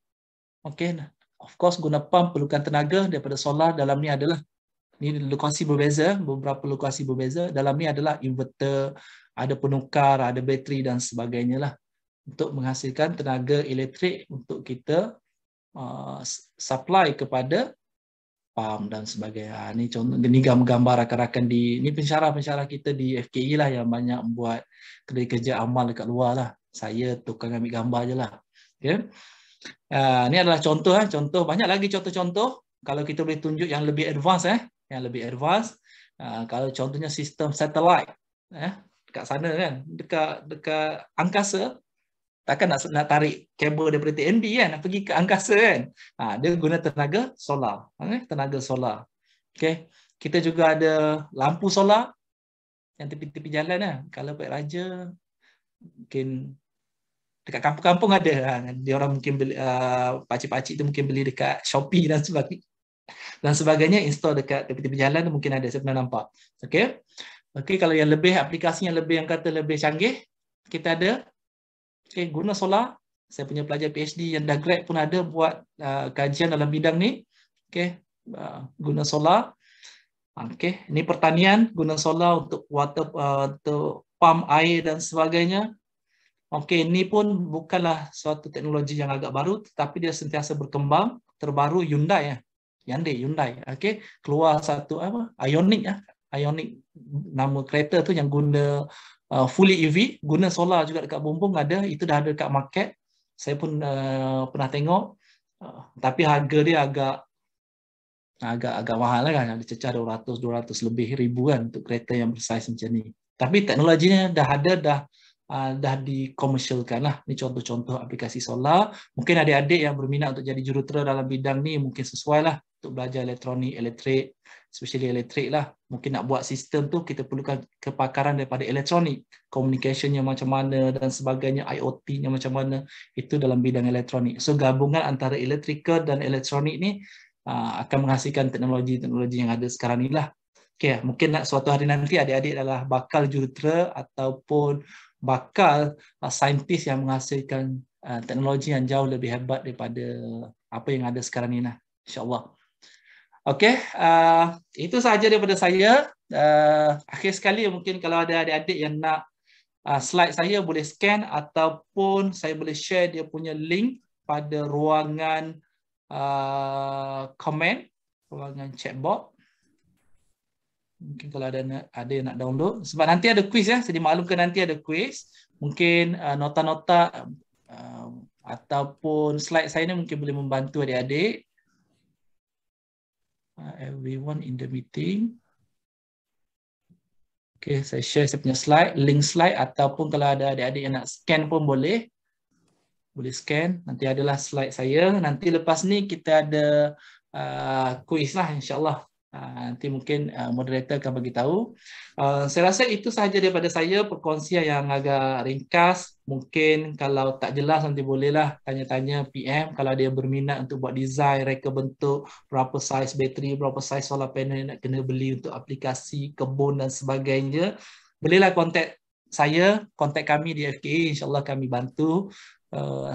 Speaker 2: Okey. Of course guna pump perlukan tenaga daripada solar. Dalam ni adalah ini lokasi berbeza, beberapa lokasi berbeza. Dalam ni adalah inverter, ada penukar, ada bateri dan sebagainya lah. Untuk menghasilkan tenaga elektrik untuk kita supply kepada pump dan sebagainya. Ini contoh, ini gambar rakan-rakan di, ini pensyarah-pensyarah kita di FKE lah yang banyak buat kerja amal dekat luar lah. Saya tukang ambil gambar je lah. Okay. Ini adalah contoh. Contoh, banyak lagi contoh-contoh. Kalau kita boleh tunjuk yang lebih advance, yang lebih advance. Kalau contohnya sistem satellite, dekat sana kan, dekat angkasa, takkan nak tarik kabel daripada TNB kan, nak pergi ke angkasa kan. Dia guna tenaga solar, tenaga solar. Okay. Kita juga ada lampu solar yang tepi-tepi jalan. Kalau Pak Raja mungkin dekat kampung-kampung ada. Dia orang mungkin beli, pakcik-pakcik tu mungkin beli dekat Shopee dan sebagainya, install dekat tepi-tepi jalan tu mungkin ada, saya pernah nampak. Okey. Okey, kalau yang lebih aplikasi yang lebih yang kata lebih canggih, kita ada guna solar. Saya punya pelajar PhD yang dah grad pun ada buat kajian dalam bidang ni. Okey, guna solar. Okey, ini pertanian, guna solar untuk water, untuk pump air dan sebagainya. Okey, ini pun bukanlah suatu teknologi yang agak baru, tetapi dia sentiasa berkembang. Terbaru Hyundai, Hyundai. Okey, keluar satu Ioniq, Ioniq nama kereta tu yang guna fully EV, guna solar juga dekat Bumbung ada, itu dah ada dekat market. Saya pun pernah tengok, tapi harga dia agak agak mahal lah kan, ada cecah 200 lebih ribu kan untuk kereta yang bersaiz macam ni. Tapi teknologinya dah ada, dah dikomersialkan lah. Ni contoh-contoh aplikasi solar. Mungkin adik-adik yang berminat untuk jadi jurutera dalam bidang ni mungkin sesuai lah untuk belajar elektronik, elektrik, especially elektrik lah. Mungkin nak buat sistem tu kita perlukan kepakaran daripada elektronik, communicationnya macam mana dan sebagainya, IoT-nya macam mana, itu dalam bidang elektronik. So gabungan antara electrical dan elektronik ni akan menghasilkan teknologi-teknologi yang ada sekarang ni lah. Okay, mungkin suatu hari nanti adik-adik adalah bakal jurutera ataupun bakal saintis yang menghasilkan teknologi yang jauh lebih hebat daripada apa yang ada sekarang ni lah, insyaAllah. Okey, itu sahaja daripada saya. Akhir sekali mungkin kalau ada adik-adik yang nak slide saya boleh scan ataupun saya boleh share dia punya link pada ruangan komen, ruangan chatbot. Mungkin kalau ada yang nak download. Sebab nanti ada quiz ya. Saya dimaklumkan nanti ada quiz. Mungkin nota-nota ataupun slide saya ni mungkin boleh membantu adik-adik. Everyone in the meeting. Okay, saya share saya punya slide, link slide, ataupun kalau ada adik-adik yang nak scan pun boleh. Boleh scan. Nanti adalah slide saya. Nanti lepas ni kita ada quiz lah insyaAllah. Nanti mungkin moderator akan bagi tahu. Saya rasa itu sahaja daripada saya, perkongsian yang agak ringkas. Mungkin kalau tak jelas nanti bolehlah tanya-tanya PM kalau dia berminat untuk buat design, reka bentuk, berapa saiz bateri, berapa saiz solar panel yang nak kena beli untuk aplikasi, kebun dan sebagainya. Bolehlah kontak saya, kontak kami di FKA, insyaAllah kami bantu.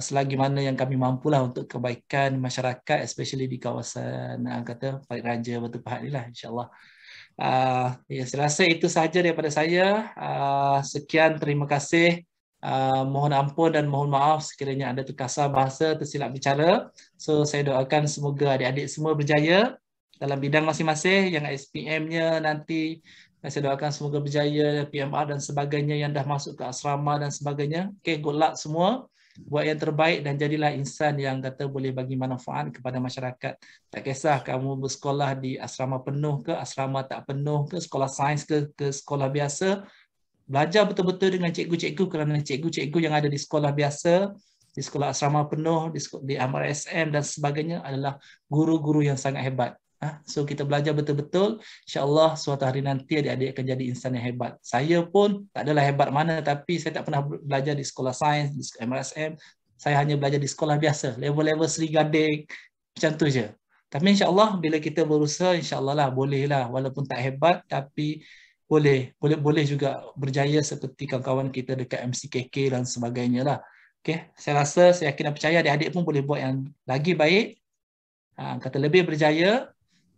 Speaker 2: Selagi mana yang kami mampulah untuk kebaikan masyarakat, especially di kawasan kata Parit Raja, Batu Pahat ni lah, insyaAllah. Ya, saya rasa itu sahaja daripada saya. Sekian, terima kasih. Mohon ampun dan mohon maaf sekiranya ada terkasar bahasa, tersilap bicara. So saya doakan semoga adik-adik semua berjaya dalam bidang masing-masing. Yang SPM-nya nanti saya doakan semoga berjaya, PMR dan sebagainya yang dah masuk ke asrama dan sebagainya. Okay, good luck semua. Buat yang terbaik dan jadilah insan yang kata boleh bagi manfaat kepada masyarakat. Tak kisah kamu bersekolah di asrama penuh ke, asrama tak penuh ke, sekolah sains ke sekolah biasa. Belajar betul-betul dengan cikgu-cikgu, kerana cikgu-cikgu yang ada di sekolah biasa, di sekolah asrama penuh, di MRSM dan sebagainya adalah guru-guru yang sangat hebat. So kita belajar betul-betul, insyaAllah suatu hari nanti adik-adik akan jadi insan yang hebat. Saya pun tak adalah hebat mana, tapi saya tak pernah belajar di sekolah sains, di MRSM. Saya hanya belajar di sekolah biasa, level-level Seri Gading, macam tu je. Tapi insyaAllah bila kita berusaha, insyaAllah lah bolehlah, walaupun tak hebat, tapi boleh juga berjaya seperti kawan-kawan kita dekat MCKK dan sebagainya lah. Okay, saya rasa, saya yakin dan percaya adik-adik pun boleh buat yang lagi baik. Kata lebih berjaya.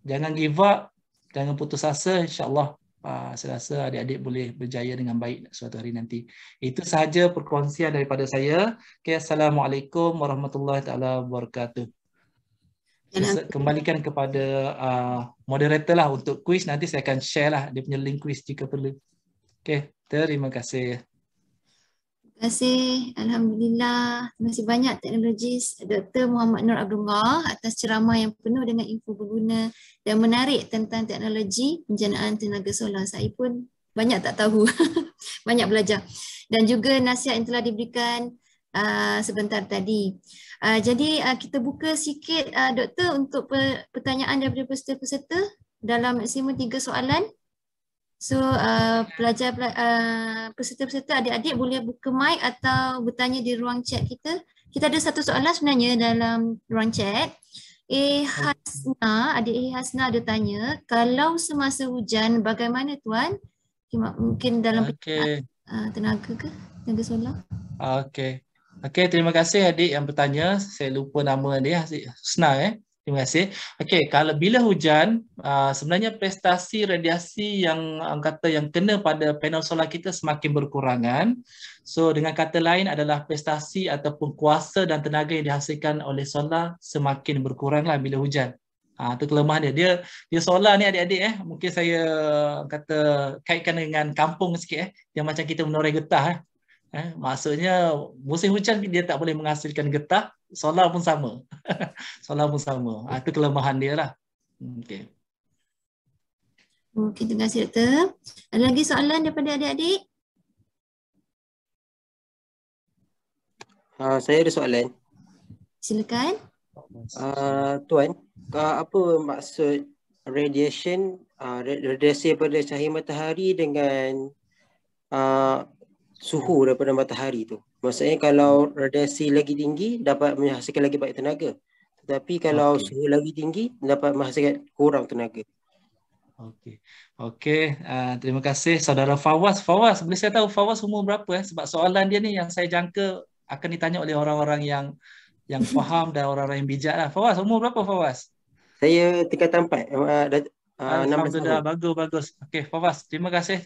Speaker 2: Jangan give up, jangan putus asa, insyaAllah saya rasa adik-adik boleh berjaya dengan baik suatu hari nanti. Itu sahaja perkongsian daripada saya. Okay, Assalamualaikum warahmatullahi wabarakatuh. Kembalikan kepada moderator lah untuk quiz, nanti saya akan share lah dia punya link quiz jika perlu. Okay, terima kasih.
Speaker 4: Terima kasih. Alhamdulillah. Terima kasih banyak teknologis Dr. Muhammad Nur Abdullah atas ceramah yang penuh dengan info berguna dan menarik tentang teknologi penjanaan tenaga solar. Saya pun banyak tak tahu. Banyak belajar. Dan juga nasihat yang telah diberikan sebentar tadi. Jadi kita buka sikit Doktor untuk pertanyaan daripada peserta-peserta dalam maksimum 3 soalan. So peserta-peserta adik-adik boleh buka mic atau bertanya di ruang chat kita. Kita ada satu soalan sebenarnya dalam ruang chat. Hasna, adik Hasna ada tanya, kalau semasa hujan bagaimana tuan? Mungkin dalam tenaga ke? Tenaga solar?
Speaker 2: Okey, terima kasih adik yang bertanya. Saya lupa nama dia, Hasna Terima kasih. Okey, kalau bila hujan, sebenarnya prestasi radiasi yang kena pada panel solar kita semakin berkurangan. So dengan kata lain adalah prestasi ataupun kuasa dan tenaga yang dihasilkan oleh solar semakin berkuranglah bila hujan. Itu kelemahan dia. Dia solar ni adik-adik mungkin saya kata kaitkan dengan kampung sikit yang macam kita menoreh getah maksudnya musim hujan dia tak boleh menghasilkan getah, solar pun sama. Solar pun sama. Itu kelemahan dia lah. Okey.
Speaker 4: Okey, terima kasih Doktor. Ada lagi soalan daripada adik-adik?
Speaker 1: Saya ada soalan.
Speaker 4: Silakan.
Speaker 1: Tuan, apa maksud radiation, radiasi daripada cahaya matahari dengan suhu daripada matahari tu? Maksudnya kalau radiasi lagi tinggi dapat menghasilkan lagi banyak tenaga. Tetapi kalau
Speaker 2: Okey.
Speaker 1: suhu lagi tinggi dapat menghasilkan kurang tenaga.
Speaker 2: Okey. Okey, terima kasih saudara Fawaz. Fawaz, boleh saya tahu Fawaz umur berapa sebab soalan dia ni yang saya jangka akan ditanya oleh orang-orang yang faham dan orang-orang yang bijak lah. Fawaz, umur berapa Fawaz?
Speaker 1: Saya tingkatan 4, 16
Speaker 2: Alhamdulillah,
Speaker 1: tahun.
Speaker 2: bagus. Okey, Fawaz, terima kasih.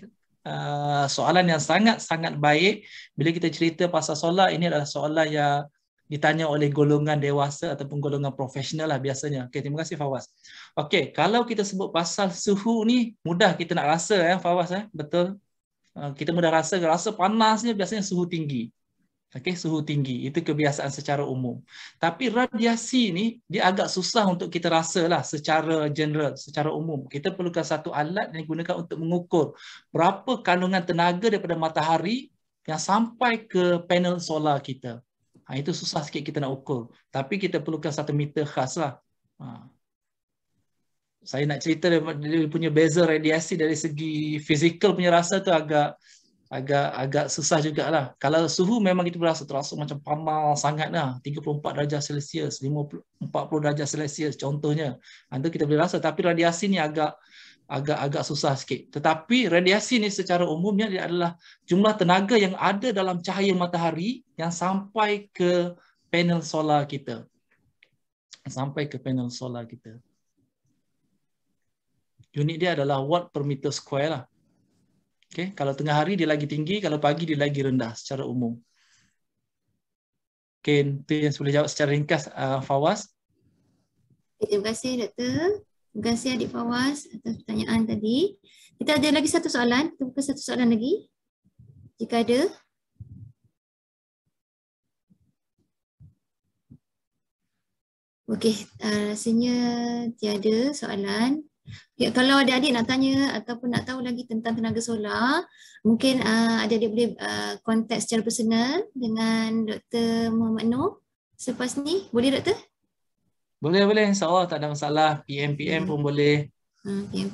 Speaker 2: Soalan yang sangat-sangat baik. Bila kita cerita pasal solat, ini adalah soalan yang ditanya oleh golongan dewasa ataupun golongan profesional lah biasanya. Okey, terima kasih Fawaz. Okey, kalau kita sebut pasal suhu ni, mudah kita nak rasa Fawaz betul. Kita mudah rasa panasnya biasanya suhu tinggi. Okey, suhu tinggi itu kebiasaan secara umum. Tapi radiasi ni dia agak susah untuk kita rasa lah secara general, secara umum. Kita perlukan satu alat yang digunakan untuk mengukur berapa kandungan tenaga daripada matahari yang sampai ke panel solar kita. Itu susah sikit kita nak ukur. Tapi kita perlukan satu meter khas lah. Saya nak cerita dia punya beza radiasi dari segi fizikal punya rasa tu agak susah jugalah. Kalau suhu memang kita terasa macam panas sangat lah, 34 darjah Celsius, 40 darjah Celsius contohnya. Itu kita boleh rasa, tapi radiasi ni agak susah sikit. Tetapi radiasi ni secara umumnya dia adalah jumlah tenaga yang ada dalam cahaya matahari yang sampai ke panel solar kita. Sampai ke panel solar kita. Unit dia adalah watt per meter square lah. Okay. Kalau tengah hari dia lagi tinggi, kalau pagi dia lagi rendah secara umum. Okay, itu yang boleh jawab secara ringkas, Fawaz.
Speaker 4: Terima kasih Doktor. Terima kasih adik Fawaz atas pertanyaan tadi. Kita ada lagi satu soalan. Kita buka satu soalan lagi. Jika ada. Okey, rasanya tiada soalan. Ya, kalau adik-adik nak tanya ataupun nak tahu lagi tentang tenaga solar, mungkin adik-adik boleh kontak secara personal dengan Dr. Muhammad Noor selepas ni. Boleh Doktor?
Speaker 2: Boleh, insyaAllah tak ada masalah. PM pun boleh.
Speaker 4: PM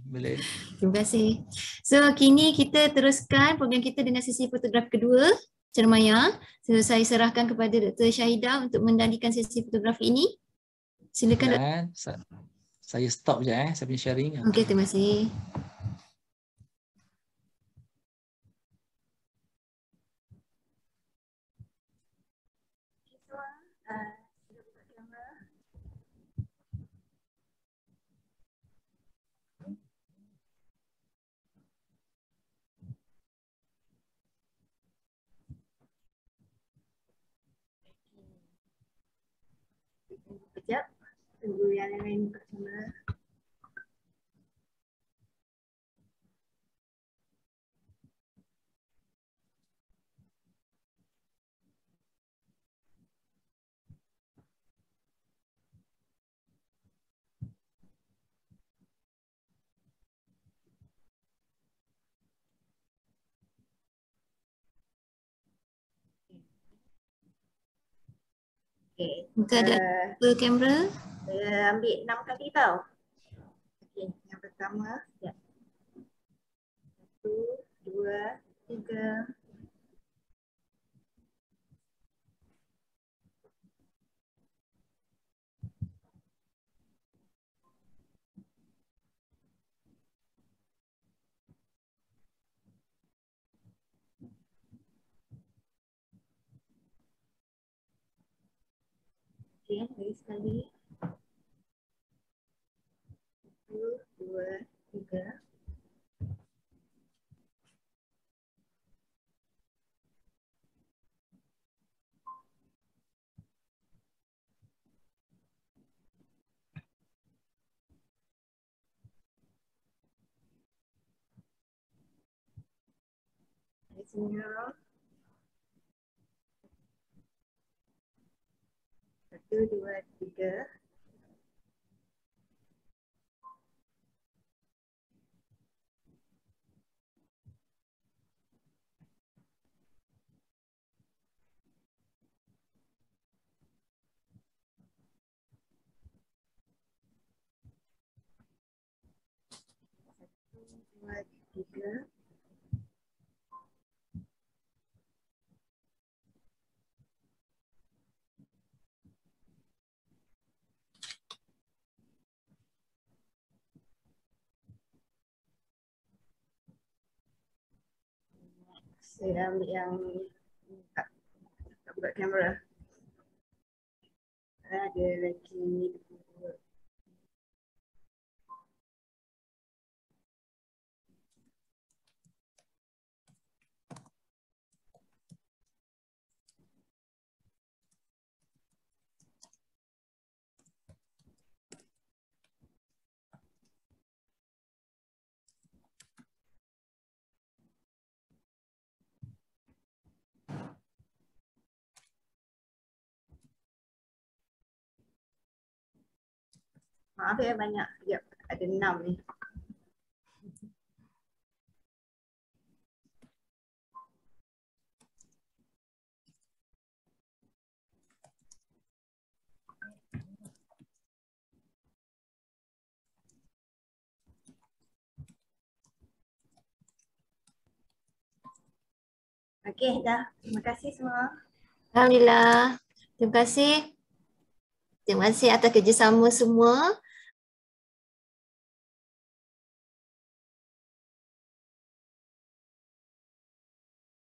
Speaker 2: Boleh.
Speaker 4: Terima kasih. So, kini kita teruskan program kita dengan sesi fotografi kedua, Cermaya. So, saya serahkan kepada Dr. Syahidah untuk mendandikan sesi fotografi ini. Silakan Dr.
Speaker 2: Saya stop je saya punya sharing.
Speaker 4: Okey, terima kasih.
Speaker 5: Sekejap, tunggu yang lain buka kamera. Okay.
Speaker 4: Kita ada kamera.
Speaker 5: Saya ambil 6 kali tau. Okay, yang pertama. Ya. 1, 2, 3. Okay, lagi sekali. 1, 2, 3. Sini. 1, 2, 3. 2, 3. Saya ambil yang tak buka kamera. Ada lagi 2. Maaf ya banyak. Sekejap, ada 6 ni. Okey, dah. Terima kasih semua.
Speaker 4: Alhamdulillah. Terima kasih. Terima kasih atas kerjasama semua.